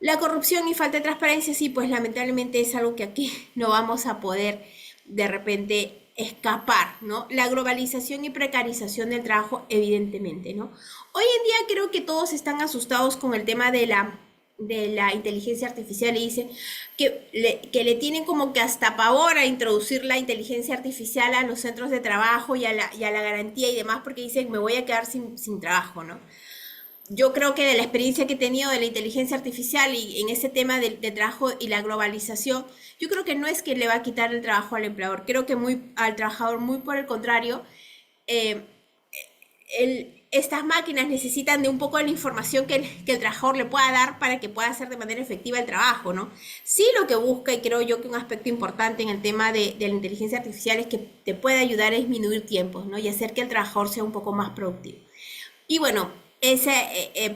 La corrupción y falta de transparencia, sí, pues lamentablemente es algo que aquí no vamos a poder de repente escapar, ¿no? La globalización y precarización del trabajo, evidentemente, ¿no? Hoy en día creo que todos están asustados con el tema de la inteligencia artificial y dicen que le tienen como que hasta pavor a introducir la inteligencia artificial a los centros de trabajo y a la garantía y demás porque dicen me voy a quedar sin trabajo, ¿no? Yo creo que de la experiencia que he tenido de la inteligencia artificial y en ese tema de trabajo y la globalización, yo creo que no es que le va a quitar el trabajo al empleador, creo que al trabajador muy por el contrario, eh, estas máquinas necesitan de un poco de la información que el trabajador le pueda dar para que pueda hacer de manera efectiva el trabajo, ¿no? Sí, lo que busca, y creo yo que un aspecto importante en el tema de la inteligencia artificial es que te puede ayudar a disminuir tiempos, ¿no? Y hacer que el trabajador sea un poco más productivo. Y bueno, ese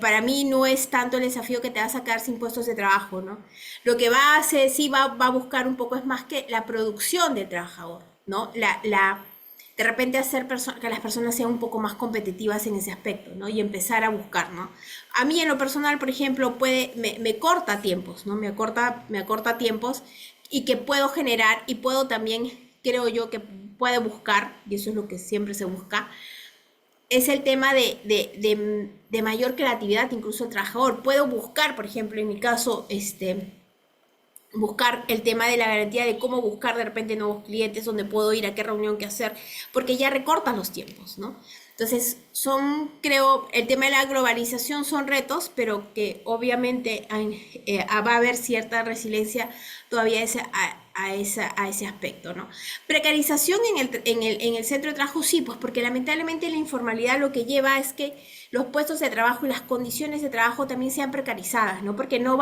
para mí no es tanto el desafío que te va a sacar sin puestos de trabajo, ¿no? Lo que va a hacer, sí va a buscar un poco es más que la producción del trabajador, ¿no? De repente hacer que las personas sean un poco más competitivas en ese aspecto, ¿no? Y empezar a buscar, ¿no? A mí en lo personal, por ejemplo, me corta tiempos, ¿no? Me acorta tiempos y que puedo generar y puedo también, creo yo, que puede buscar, y eso es lo que siempre se busca, es el tema de mayor creatividad, incluso el trabajador. Puedo buscar, por ejemplo, en mi caso, buscar el tema de la garantía de cómo buscar de repente nuevos clientes, dónde puedo ir, a qué reunión que hacer, porque ya recortan los tiempos, ¿no? Entonces, creo, el tema de la globalización son retos, pero que obviamente va a haber cierta resiliencia todavía a ese aspecto, ¿no? Precarización en el centro de trabajo, sí, pues porque lamentablemente la informalidad lo que lleva es que los puestos de trabajo y las condiciones de trabajo también sean precarizadas, ¿no? Porque no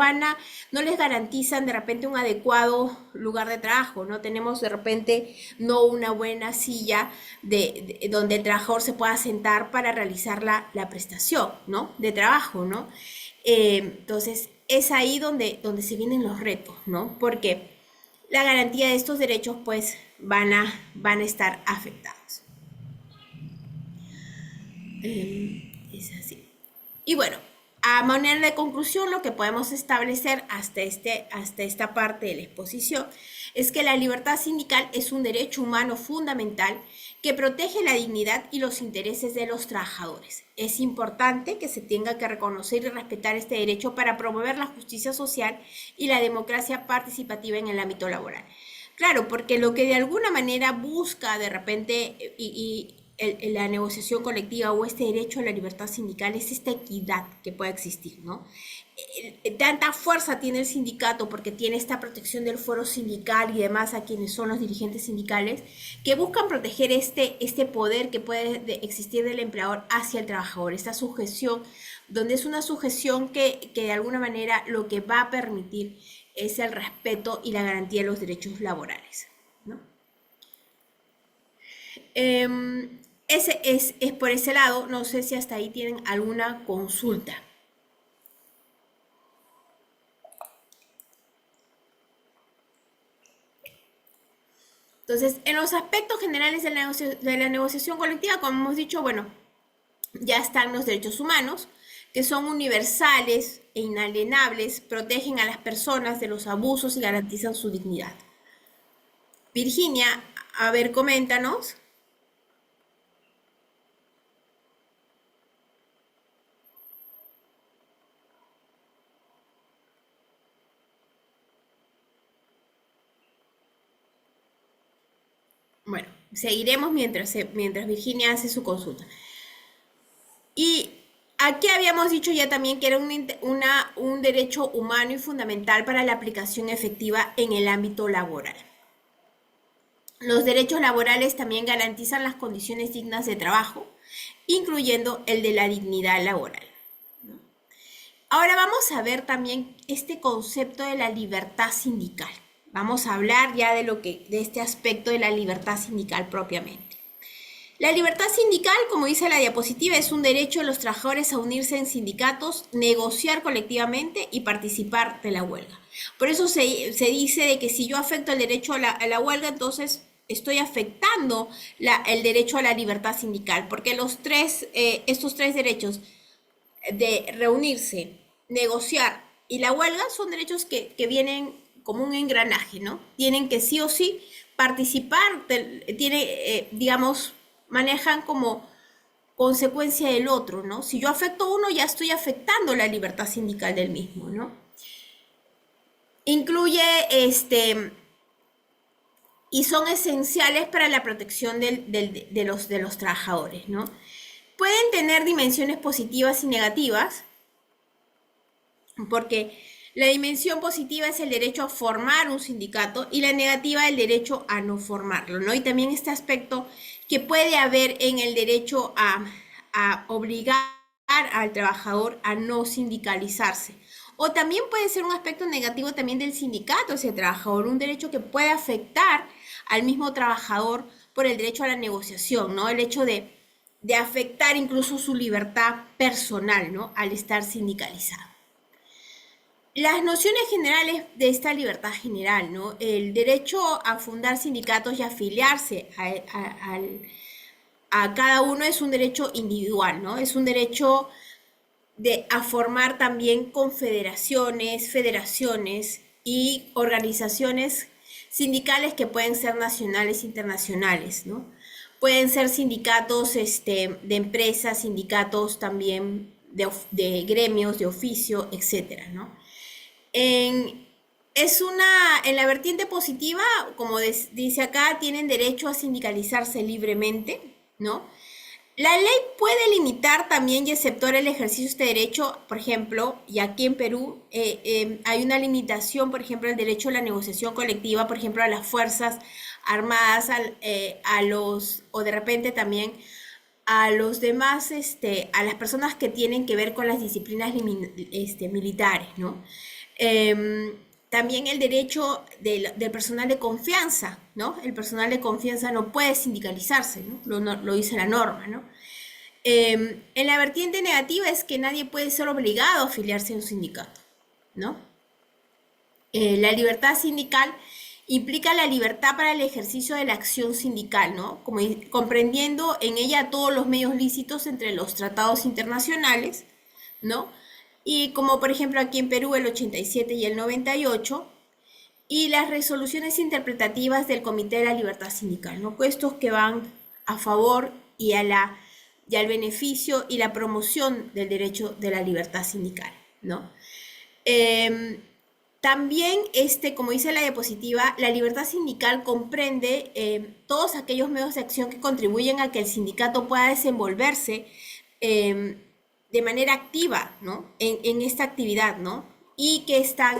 les garantizan de repente un adecuado lugar de trabajo, ¿no? Tenemos de repente no una buena silla donde el trabajador se pueda sentar para realizar la prestación, ¿no? De trabajo, ¿no? Entonces, es ahí donde se vienen los retos, ¿no? Porque la garantía de estos derechos, pues, van a estar afectados. Es así. Y bueno, a manera de conclusión, lo que podemos establecer hasta esta parte de la exposición es que la libertad sindical es un derecho humano fundamental que protege la dignidad y los intereses de los trabajadores. Es importante que se tenga que reconocer y respetar este derecho para promover la justicia social y la democracia participativa en el ámbito laboral. Claro, porque lo que de alguna manera busca de repente la negociación colectiva o este derecho a la libertad sindical es esta equidad que pueda existir, ¿no? Tanta fuerza tiene el sindicato porque tiene esta protección del foro sindical y demás a quienes son los dirigentes sindicales que buscan proteger este poder que puede existir del empleador hacia el trabajador, esta sujeción, donde es una sujeción que de alguna manera lo que va a permitir es el respeto y la garantía de los derechos laborales, ¿no? Ese es por ese lado, no sé si hasta ahí tienen alguna consulta. Entonces, en los aspectos generales de la negociación colectiva, como hemos dicho, bueno, ya están los derechos humanos, que son universales e inalienables, protegen a las personas de los abusos y garantizan su dignidad. Virginia, a ver, coméntanos. Bueno, seguiremos mientras Virginia hace su consulta. Y Aquí habíamos dicho ya también que era un derecho humano y fundamental para la aplicación efectiva en el ámbito laboral. Los derechos laborales también garantizan las condiciones dignas de trabajo, incluyendo el de la dignidad laboral. Ahora vamos a ver también este concepto de la libertad sindical. Vamos a hablar ya de este aspecto de la libertad sindical propiamente. La libertad sindical, como dice la diapositiva, es un derecho de los trabajadores a unirse en sindicatos, negociar colectivamente y participar de la huelga. Por eso se dice de que si yo afecto el derecho a la huelga, entonces estoy afectando el derecho a la libertad sindical, porque estos tres derechos de reunirse, negociar y la huelga son derechos que vienen como un engranaje, ¿no? Tienen que sí o sí participar, digamos, manejan como consecuencia del otro, ¿no? Si yo afecto uno, ya estoy afectando la libertad sindical del mismo, ¿no? Incluye y son esenciales para la protección de los trabajadores, ¿no? Pueden tener dimensiones positivas y negativas, porque la dimensión positiva es el derecho a formar un sindicato y la negativa el derecho a no formarlo, ¿no? Y también este aspecto que puede haber en el derecho a obligar al trabajador a no sindicalizarse. O también puede ser un aspecto negativo también del sindicato ese trabajador, un derecho que puede afectar al mismo trabajador por el derecho a la negociación, ¿no? El hecho de afectar incluso su libertad personal, ¿no? Al estar sindicalizado. Las nociones generales de esta libertad general, ¿no? El derecho a fundar sindicatos y afiliarse a cada uno es un derecho individual, ¿no? Es un derecho a formar también confederaciones, federaciones y organizaciones sindicales que pueden ser nacionales e internacionales, ¿no? Pueden ser sindicatos de empresas, sindicatos también de gremios, de oficio, etcétera, ¿no? En, en la vertiente positiva, como dice acá, tienen derecho a sindicalizarse libremente, ¿no? La ley puede limitar también y exceptuar el ejercicio de este derecho, por ejemplo, y aquí en Perú hay una limitación, por ejemplo, el derecho a la negociación colectiva, por ejemplo, a las Fuerzas Armadas, o de repente también a los demás, a las personas que tienen que ver con las disciplinas militares, ¿no? También el derecho del personal de confianza, ¿no? El personal de confianza no puede sindicalizarse, ¿no? Lo dice la norma, ¿no? En la vertiente negativa es que nadie puede ser obligado a afiliarse a un sindicato, ¿no? La libertad sindical implica la libertad para el ejercicio de la acción sindical, ¿no? Como comprendiendo en ella todos los medios lícitos entre los tratados internacionales, ¿no? Y como por ejemplo aquí en Perú el 87 y el 98, y las resoluciones interpretativas del Comité de la Libertad Sindical, ¿no? Puestos que van a favor y al beneficio y la promoción del derecho de la libertad sindical, ¿no? También, como dice la diapositiva, la libertad sindical comprende todos aquellos medios de acción que contribuyen a que el sindicato pueda desenvolverse de manera activa, ¿no? En esta actividad, ¿no? Y que están,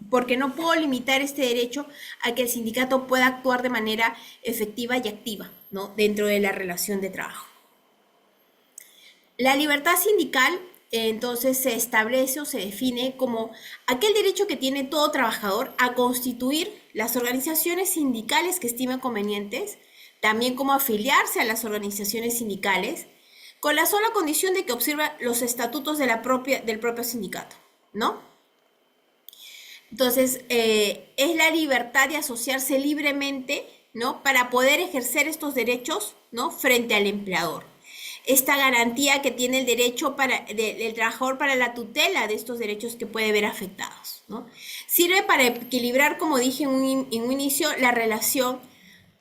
porque no puedo limitar este derecho a que el sindicato pueda actuar de manera efectiva y activa, ¿no? Dentro de la relación de trabajo. La libertad sindical, entonces, se establece o se define como aquel derecho que tiene todo trabajador a constituir las organizaciones sindicales que estime convenientes, también como afiliarse a las organizaciones sindicales, con la sola condición de que observa los estatutos del propio sindicato, ¿no? Entonces, es la libertad de asociarse libremente, ¿no? Para poder ejercer estos derechos, ¿no? Frente al empleador. Esta garantía que tiene el derecho del trabajador para la tutela de estos derechos que puede ver afectados, ¿no? Sirve para equilibrar, como dije en un inicio, la relación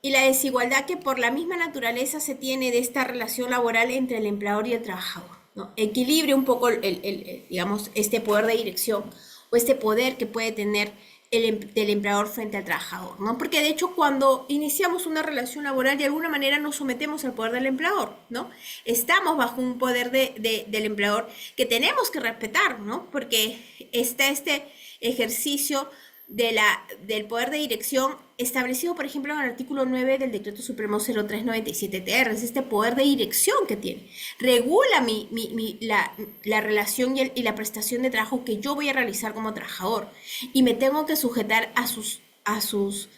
y la desigualdad que por la misma naturaleza se tiene de esta relación laboral entre el empleador y el trabajador, ¿no? Equilibre un poco, digamos, este poder de dirección o este poder que puede tener del empleador frente al trabajador, ¿no? Porque de hecho cuando iniciamos una relación laboral de alguna manera nos sometemos al poder del empleador, ¿no? Estamos bajo un poder del empleador que tenemos que respetar, ¿no? Porque está este ejercicio del poder de dirección establecido, por ejemplo, en el artículo 9 del Decreto Supremo 0397-TR, es este poder de dirección que tiene. Regula la relación y la prestación de trabajo que yo voy a realizar como trabajador y me tengo que sujetar a sus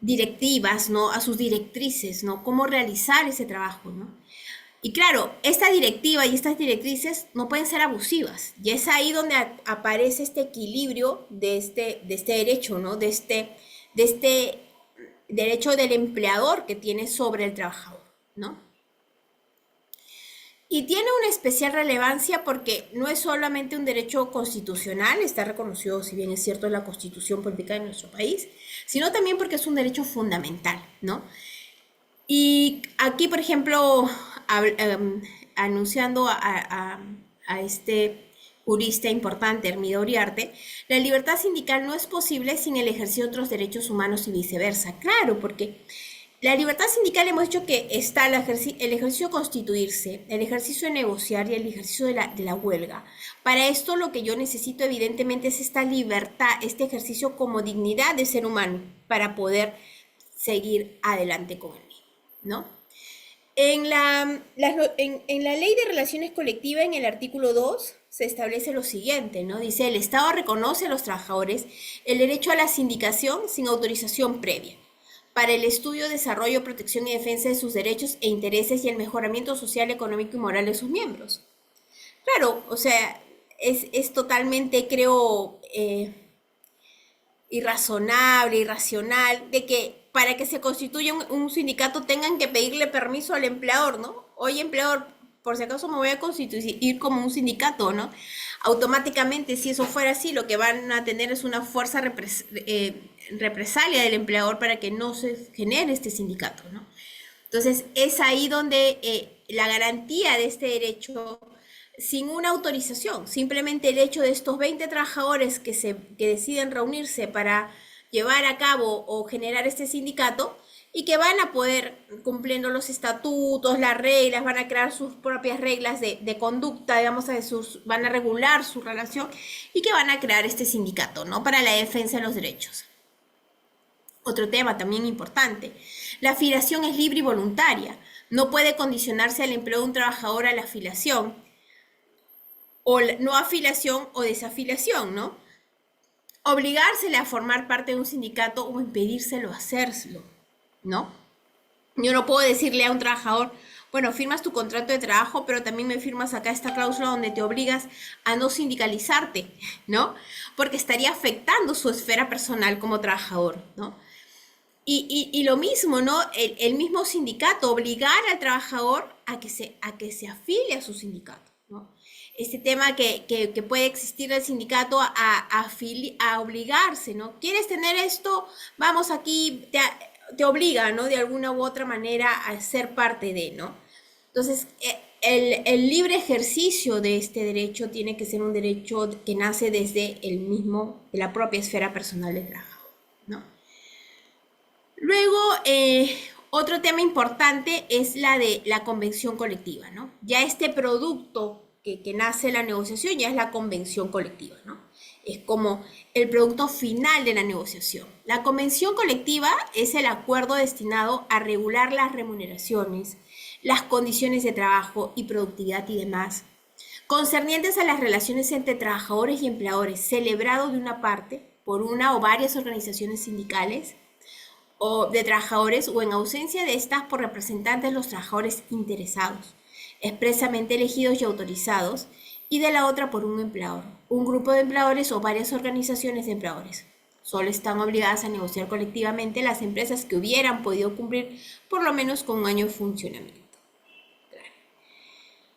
directivas, ¿no? A sus directrices, ¿no? Cómo realizar ese trabajo, ¿no? Y claro, esta directiva y estas directrices no pueden ser abusivas. Y es ahí donde aparece este equilibrio de este derecho, ¿no? De este derecho del empleador que tiene sobre el trabajador, ¿no? Y tiene una especial relevancia porque no es solamente un derecho constitucional, está reconocido, si bien es cierto, en la Constitución Política de nuestro país, sino también porque es un derecho fundamental, ¿no? Y aquí, por ejemplo, anunciando a este jurista importante, Hermida Uriarte, la libertad sindical no es posible sin el ejercicio de otros derechos humanos y viceversa. Claro, porque la libertad sindical hemos dicho que está el ejercicio de constituirse, el ejercicio de negociar y el ejercicio de la huelga. Para esto lo que yo necesito evidentemente es esta libertad, este ejercicio como dignidad de ser humano para poder seguir adelante con él, ¿no? En la Ley de Relaciones Colectivas, en el artículo 2, se establece lo siguiente, ¿no? Dice, el Estado reconoce a los trabajadores el derecho a la sindicación sin autorización previa para el estudio, desarrollo, protección y defensa de sus derechos e intereses y el mejoramiento social, económico y moral de sus miembros. Claro, o sea, es totalmente, creo, irrazonable, irracional, de que para que se constituya un sindicato tengan que pedirle permiso al empleador, ¿no? Oye, empleador, por si acaso me voy a constituir como un sindicato, ¿no? Automáticamente, si eso fuera así, lo que van a tener es una fuerza represalia del empleador para que no se genere este sindicato, ¿no? Entonces, es ahí donde la garantía de este derecho sin una autorización, simplemente el hecho de estos 20 trabajadores que deciden reunirse para llevar a cabo o generar este sindicato y que van a poder, cumpliendo los estatutos, las reglas, van a crear sus propias reglas de conducta, digamos, van a regular su relación y que van a crear este sindicato, ¿no? Para la defensa de los derechos. Otro tema también importante, la afiliación es libre y voluntaria, no puede condicionarse al empleo de un trabajador a la afiliación o no afiliación o desafiliación, ¿no? Obligársele a formar parte de un sindicato o impedírselo hacerlo, ¿no? Yo no puedo decirle a un trabajador, bueno, firmas tu contrato de trabajo, pero también me firmas acá esta cláusula donde te obligas a no sindicalizarte, ¿no? Porque estaría afectando su esfera personal como trabajador, ¿no? Y lo mismo, ¿no? El mismo sindicato, obligar al trabajador a que se afilie a su sindicato, ¿no? Este tema que puede existir el sindicato a obligarse, ¿no? ¿Quieres tener esto? Vamos aquí, te obliga, ¿no? De alguna u otra manera a ser parte de, ¿no? Entonces, el libre ejercicio de este derecho tiene que ser un derecho que nace desde de la propia esfera personal del trabajador, ¿no? Luego, otro tema importante es la de la convención colectiva, ¿no? Ya este producto que nace de la negociación ya es la convención colectiva, ¿no? Es como el producto final de la negociación. La convención colectiva es el acuerdo destinado a regular las remuneraciones, las condiciones de trabajo y productividad y demás, concernientes a las relaciones entre trabajadores y empleadores, celebrado de una parte por una o varias organizaciones sindicales o de trabajadores o en ausencia de estas por representantes de los trabajadores interesados, expresamente elegidos y autorizados, y de la otra por un empleador, un grupo de empleadores o varias organizaciones de empleadores. Solo están obligadas a negociar colectivamente las empresas que hubieran podido cumplir por lo menos con un año de funcionamiento.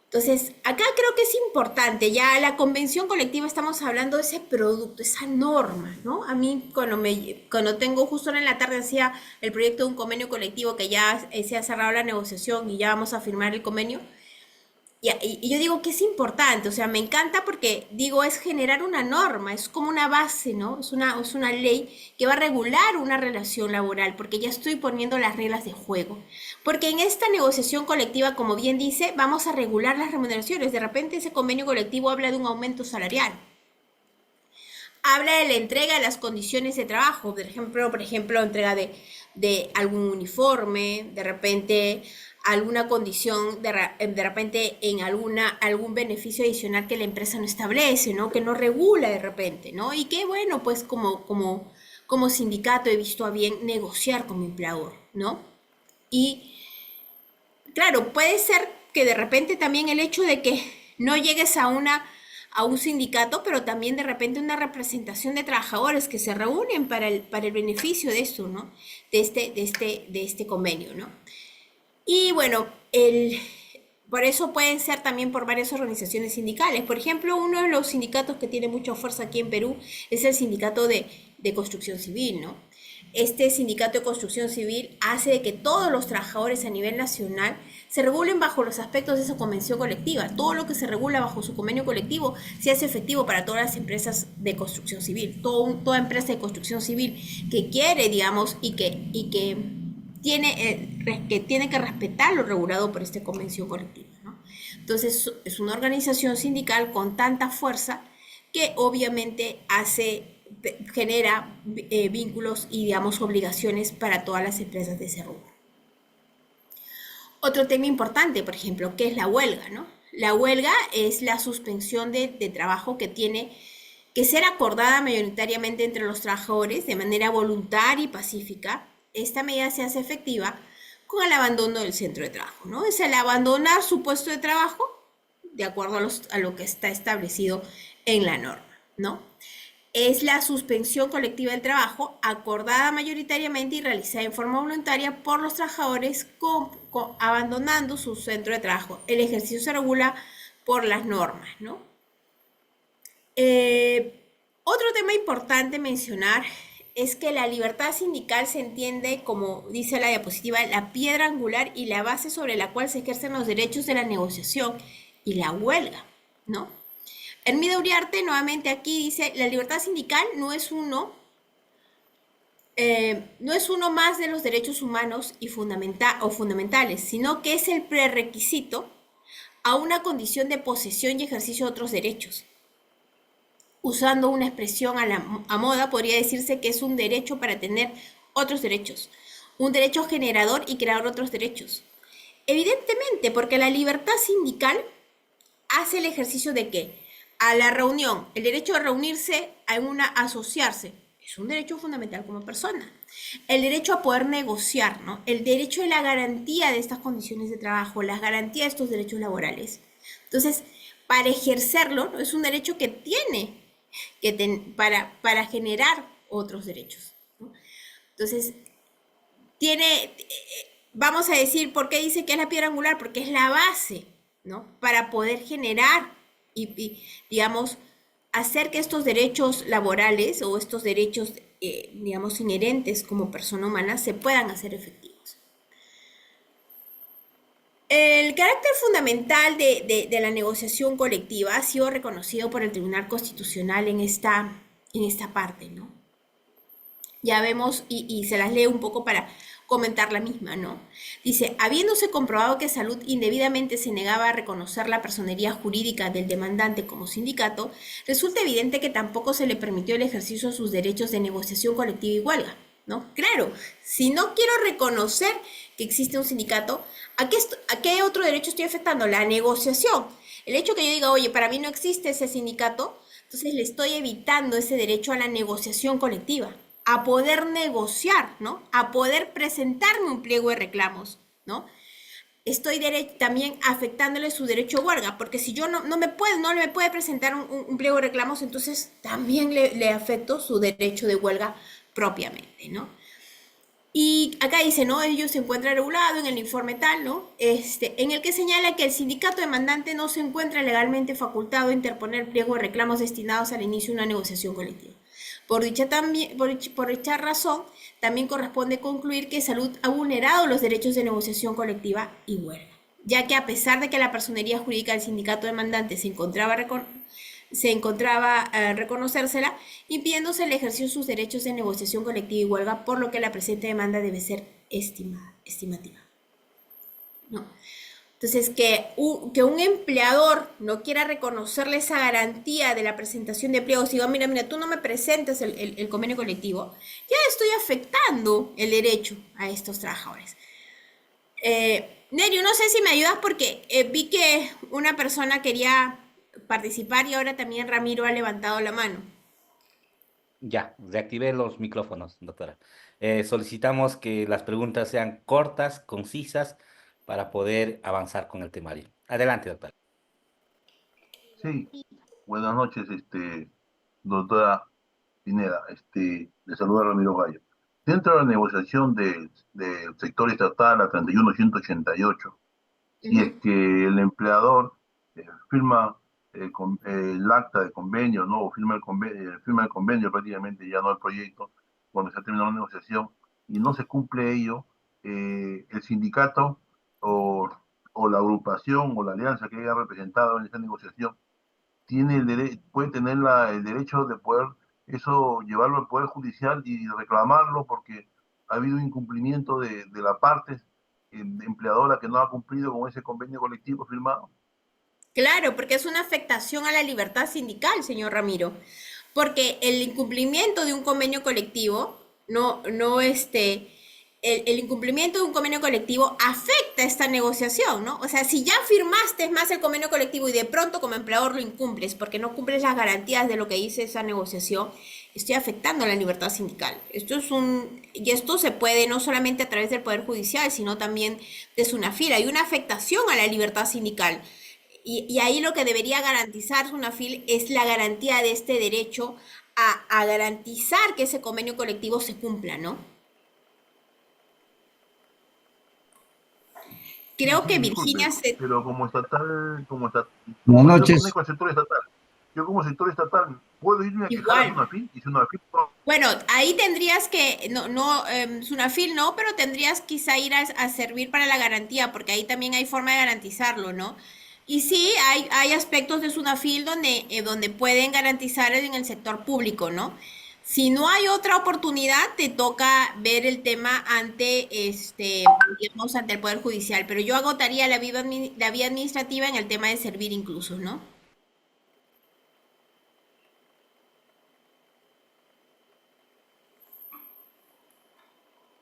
Entonces, acá creo que es importante, ya la convención colectiva estamos hablando de ese producto, esa norma, ¿no? A mí cuando tengo justo en la tarde hacía el proyecto de un convenio colectivo que ya se ha cerrado la negociación y ya vamos a firmar el convenio, Y yo digo que es importante, o sea, me encanta porque digo, es generar una norma, es como una base, ¿no? Es una ley que va a regular una relación laboral, porque ya estoy poniendo las reglas de juego. Porque en esta negociación colectiva, como bien dice, vamos a regular las remuneraciones. De repente ese convenio colectivo habla de un aumento salarial, habla de la entrega de las condiciones de trabajo, por ejemplo, entrega de algún uniforme, de repente alguna condición, de repente en algún beneficio adicional que la empresa no establece, ¿no? Que no regula de repente, ¿no? Y que bueno, pues como sindicato he visto a bien negociar como empleador, ¿no? Y claro, puede ser que de repente también el hecho de que no llegues a un sindicato, pero también de repente una representación de trabajadores que se reúnen para el beneficio de esto, ¿no? De este convenio, ¿no? Y bueno, por eso pueden ser también por varias organizaciones sindicales. Por ejemplo, uno de los sindicatos que tiene mucha fuerza aquí en Perú es el sindicato de construcción civil, ¿no? Este sindicato de construcción civil hace de que todos los trabajadores a nivel nacional se regulen bajo los aspectos de esa convención colectiva. Todo lo que se regula bajo su convenio colectivo se hace efectivo para todas las empresas de construcción civil. Toda empresa de construcción civil que quiere, digamos, que tiene que respetar lo regulado por esta convención colectiva, ¿no? Entonces es una organización sindical con tanta fuerza que obviamente genera vínculos y digamos obligaciones para todas las empresas de ese rubro. Otro tema importante, por ejemplo, que es la huelga, ¿no? La huelga es la suspensión de trabajo que tiene que ser acordada mayoritariamente entre los trabajadores de manera voluntaria y pacífica. Esta medida se hace efectiva con el abandono del centro de trabajo, ¿no? Es el abandonar su puesto de trabajo de acuerdo a lo que está establecido en la norma, ¿no? Es la suspensión colectiva del trabajo acordada mayoritariamente y realizada en forma voluntaria por los trabajadores abandonando su centro de trabajo. El ejercicio se regula por las normas, ¿no? Otro tema importante mencionar es que la libertad sindical se entiende, como dice la diapositiva, la piedra angular y la base sobre la cual se ejercen los derechos de la negociación y la huelga, ¿no? Hermida Uriarte nuevamente aquí dice, la libertad sindical no es uno más de los derechos humanos o fundamentales, sino que es el prerequisito a una condición de posesión y ejercicio de otros derechos. Usando una expresión a moda, podría decirse que es un derecho para tener otros derechos, un derecho generador y crear otros derechos. Evidentemente, porque la libertad sindical hace el ejercicio de qué? A la reunión, el derecho a reunirse, asociarse, es un derecho fundamental como persona. El derecho a poder negociar, ¿no? El derecho de la garantía de estas condiciones de trabajo, las garantías de estos derechos laborales. Entonces, para ejercerlo, ¿no? Es un derecho que tiene para generar otros derechos, ¿no? Entonces, vamos a decir, ¿por qué dice que es la piedra angular? Porque es la base, ¿no? Para poder generar digamos, hacer que estos derechos laborales o estos derechos, digamos, inherentes como persona humana se puedan hacer efectivos. El carácter fundamental de la negociación colectiva ha sido reconocido por el Tribunal Constitucional en esta parte, ¿no? Ya vemos, y se las leo un poco para comentar la misma, ¿no? Dice, habiéndose comprobado que Salud indebidamente se negaba a reconocer la personería jurídica del demandante como sindicato, resulta evidente que tampoco se le permitió el ejercicio de sus derechos de negociación colectiva y huelga, ¿no? Claro, si no quiero reconocer que existe un sindicato, ¿a qué otro derecho estoy afectando? La negociación. El hecho que yo diga, oye, para mí no existe ese sindicato, entonces le estoy evitando ese derecho a la negociación colectiva, a poder negociar, ¿no? A poder presentarme un pliego de reclamos, ¿no? Estoy también afectándole su derecho a huelga, porque si yo no me puede presentar un pliego de reclamos, entonces también le afecto su derecho de huelga propiamente, ¿no? Y acá dice, ¿no? Ello se encuentra regulado en el informe tal, ¿no? En el que señala que el sindicato demandante no se encuentra legalmente facultado a interponer pliego de reclamos destinados al inicio de una negociación colectiva. Por dicha razón, también corresponde concluir que Salud ha vulnerado los derechos de negociación colectiva y huelga, ya que a pesar de que la personería jurídica del sindicato demandante se encontraba reconocérsela, impidiéndose el ejercicio de sus derechos de negociación colectiva y huelga, por lo que la presente demanda debe ser estimativa. ¿No? Entonces, que un empleador no quiera reconocerle esa garantía de la presentación de pliegos, digo, mira, tú no me presentas el convenio colectivo, ya estoy afectando el derecho a estos trabajadores. Nerio, no sé si me ayudas porque vi que una persona quería participar y ahora también Ramiro ha levantado la mano. Ya, reactivé los micrófonos, doctora. Solicitamos que las preguntas sean cortas, concisas, para poder avanzar con el temario. Adelante, doctora. Sí, buenas noches, doctora Pineda. Le saluda Ramiro Gallo. Dentro de la negociación del sector estatal a 31.188, si es Ujú. que el empleador firma el acta de convenio, ¿no? O firma el convenio prácticamente, ya no el proyecto, cuando se ha terminado la negociación, y no se cumple ello, el sindicato o, o la agrupación o la alianza que haya representado en esa negociación puede tener el derecho de poder eso llevarlo al Poder Judicial y reclamarlo porque ha habido incumplimiento de la parte empleadora que no ha cumplido con ese convenio colectivo firmado. Claro, porque es una afectación a la libertad sindical, señor Ramiro. Porque el incumplimiento de un convenio colectivo, el incumplimiento de un convenio colectivo afecta esta negociación, ¿no? O sea, si ya firmaste más el convenio colectivo y de pronto como empleador lo incumples porque no cumples las garantías de lo que dice esa negociación, estoy afectando la libertad sindical. Y esto se puede no solamente a través del Poder Judicial, sino también de SUNAFIL. Hay una afectación a la libertad sindical. Y ahí lo que debería garantizar SUNAFIL es la garantía de este derecho a garantizar que ese convenio colectivo se cumpla, ¿no? Sí, Creo sí, que disculpe, Virginia se... pero Buenas como se supone noches. con el sector estatal, yo como sector estatal puedo irme a quejar a Igual. SUNAFIL y SUNAFIL Bueno, ahí tendrías que, no, SUNAFIL no, pero tendrías quizá ir a servir para la garantía, porque ahí también hay forma de garantizarlo, ¿no? Y sí, hay aspectos de SUNAFIL donde pueden garantizar en el sector público, ¿no? Si no hay otra oportunidad, te toca ver el tema digamos, ante el Poder Judicial, pero yo agotaría la vía administrativa en el tema de servir incluso, ¿no?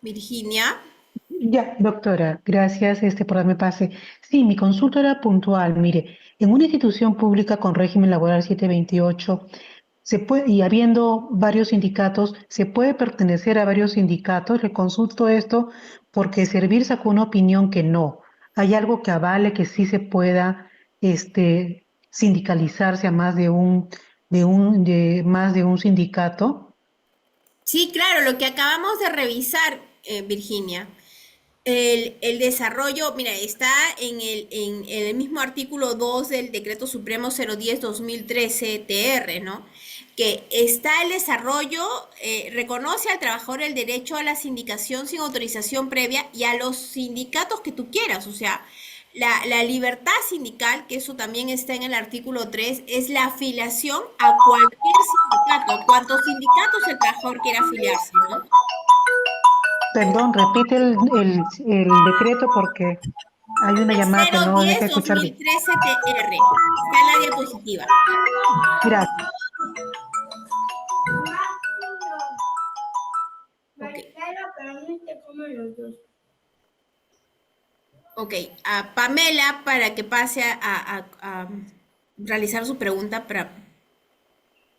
Virginia. Ya, doctora, gracias por darme pase. Sí, mi consulta era puntual. Mire, en una institución pública con régimen laboral 728, y habiendo varios sindicatos, ¿se puede pertenecer a varios sindicatos? Le consulto esto porque Servir sacó una opinión que no. ¿Hay algo que avale que sí se pueda sindicalizarse a más de un sindicato? Sí, claro, lo que acabamos de revisar, Virginia. El desarrollo, mira, está en el mismo artículo 2 del Decreto Supremo 010-2013 TR, ¿no? Que está el desarrollo, reconoce al trabajador el derecho a la sindicación sin autorización previa y a los sindicatos que tú quieras, o sea, la libertad sindical, que eso también está en el artículo 3, es la afiliación a cualquier sindicato, cuantos sindicatos el trabajador quiera afiliarse, ¿no? Perdón, repite el decreto porque hay una llamada que no deja escuchar bien. 010-2013 TR. Está en la diapositiva. Gracias. Ok. Ok. A Pamela para que pase a realizar su pregunta para...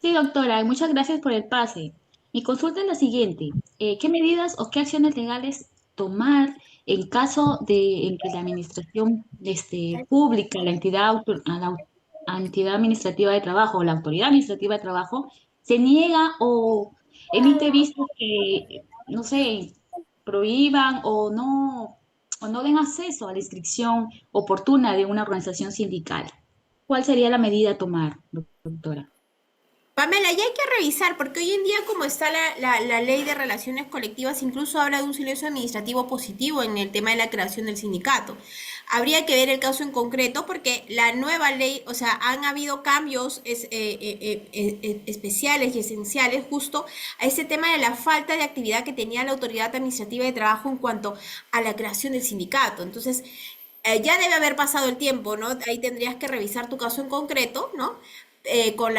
Sí, doctora, y muchas gracias por el pase. Mi consulta es la siguiente. ¿Qué medidas o qué acciones legales tomar en caso de que la administración pública, la entidad administrativa de trabajo o la autoridad administrativa de trabajo se niega o emite vistos que, no sé, prohíban o no den acceso a la inscripción oportuna de una organización sindical? ¿Cuál sería la medida a tomar, doctora? Pamela, ya hay que revisar, porque hoy en día como está la ley de relaciones colectivas, incluso habla de un silencio administrativo positivo en el tema de la creación del sindicato. Habría que ver el caso en concreto, porque la nueva ley, o sea, han habido cambios especiales y esenciales justo a ese tema de la falta de actividad que tenía la autoridad administrativa de trabajo en cuanto a la creación del sindicato. Entonces, ya debe haber pasado el tiempo, ¿no? Ahí tendrías que revisar tu caso en concreto, ¿no? Con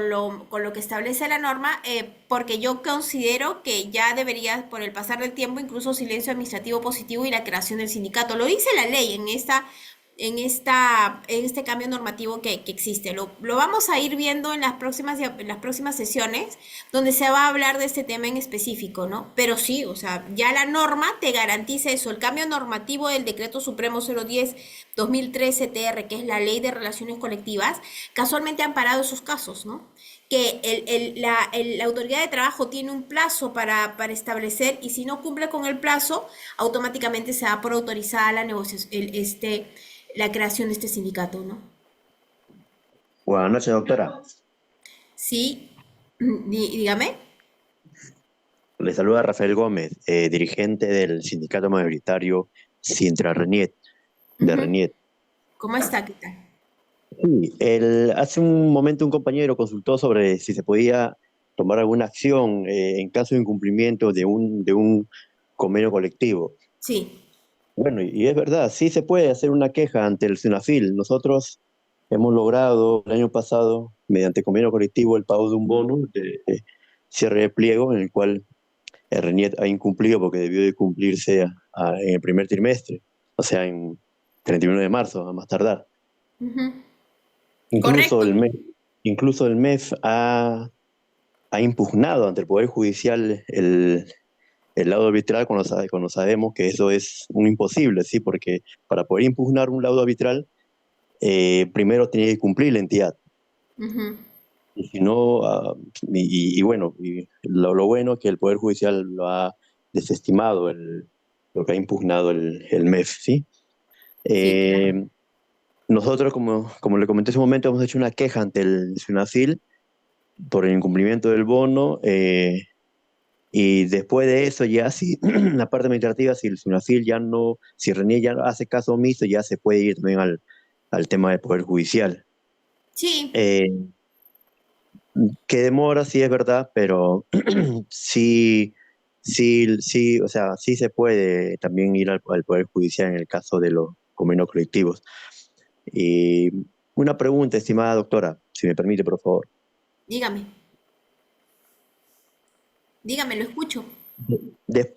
lo que establece la norma, porque yo considero que ya debería, por el pasar del tiempo, incluso silencio administrativo positivo y la creación del sindicato. Lo dice la ley en este cambio normativo que existe. Lo vamos a ir viendo en las próximas sesiones, donde se va a hablar de este tema en específico, ¿no? Pero sí, o sea, ya la norma te garantiza eso. El cambio normativo del Decreto Supremo 010-2013 TR, que es la Ley de Relaciones Colectivas, casualmente han parado esos casos, ¿no? Que la autoridad de trabajo tiene un plazo para establecer, y si no cumple con el plazo, automáticamente se da por autorizada la negociación, la creación de este sindicato, ¿no? Buenas noches, doctora. Sí, dígame. Le saluda Rafael Gómez, dirigente del sindicato mayoritario Sintra Reniet, de Ujú. Reniet. ¿Cómo está? ¿Qué tal? Sí, hace un momento un compañero consultó sobre si se podía tomar alguna acción en caso de incumplimiento de un convenio colectivo. Sí. Bueno, y es verdad, sí se puede hacer una queja ante el SUNAFIL. Nosotros hemos logrado el año pasado, mediante convenio colectivo, el pago de un bono de cierre de pliego en el cual el RENIET ha incumplido porque debió de cumplirse en el primer trimestre, o sea, en 31 de marzo, a más tardar. Ujú. Incluso Correcto. incluso el MEF ha impugnado ante el Poder Judicial el laudo arbitral cuando sabemos que eso es un imposible, ¿sí? Porque para poder impugnar un laudo arbitral, primero tiene que cumplir la entidad. Ujú. Y si no, bueno, lo bueno es que el Poder Judicial lo ha desestimado, lo que ha impugnado el MEF, ¿sí? Sí, claro. Eh, Nosotros, como le comenté hace un momento, hemos hecho una queja ante el SUNAFIL por el incumplimiento del bono, y después de eso ya si la parte administrativa, si el SUNAFIL ya no, si René ya no hace caso omiso, ya se puede ir también al tema del Poder Judicial. Sí. Eh, que demora, sí es verdad, pero sí, sí, o sea, sí se puede también ir al Poder Judicial en el caso de los convenios colectivos. Y una pregunta, estimada doctora, si me permite, por favor. Dígame. Dígame, lo escucho.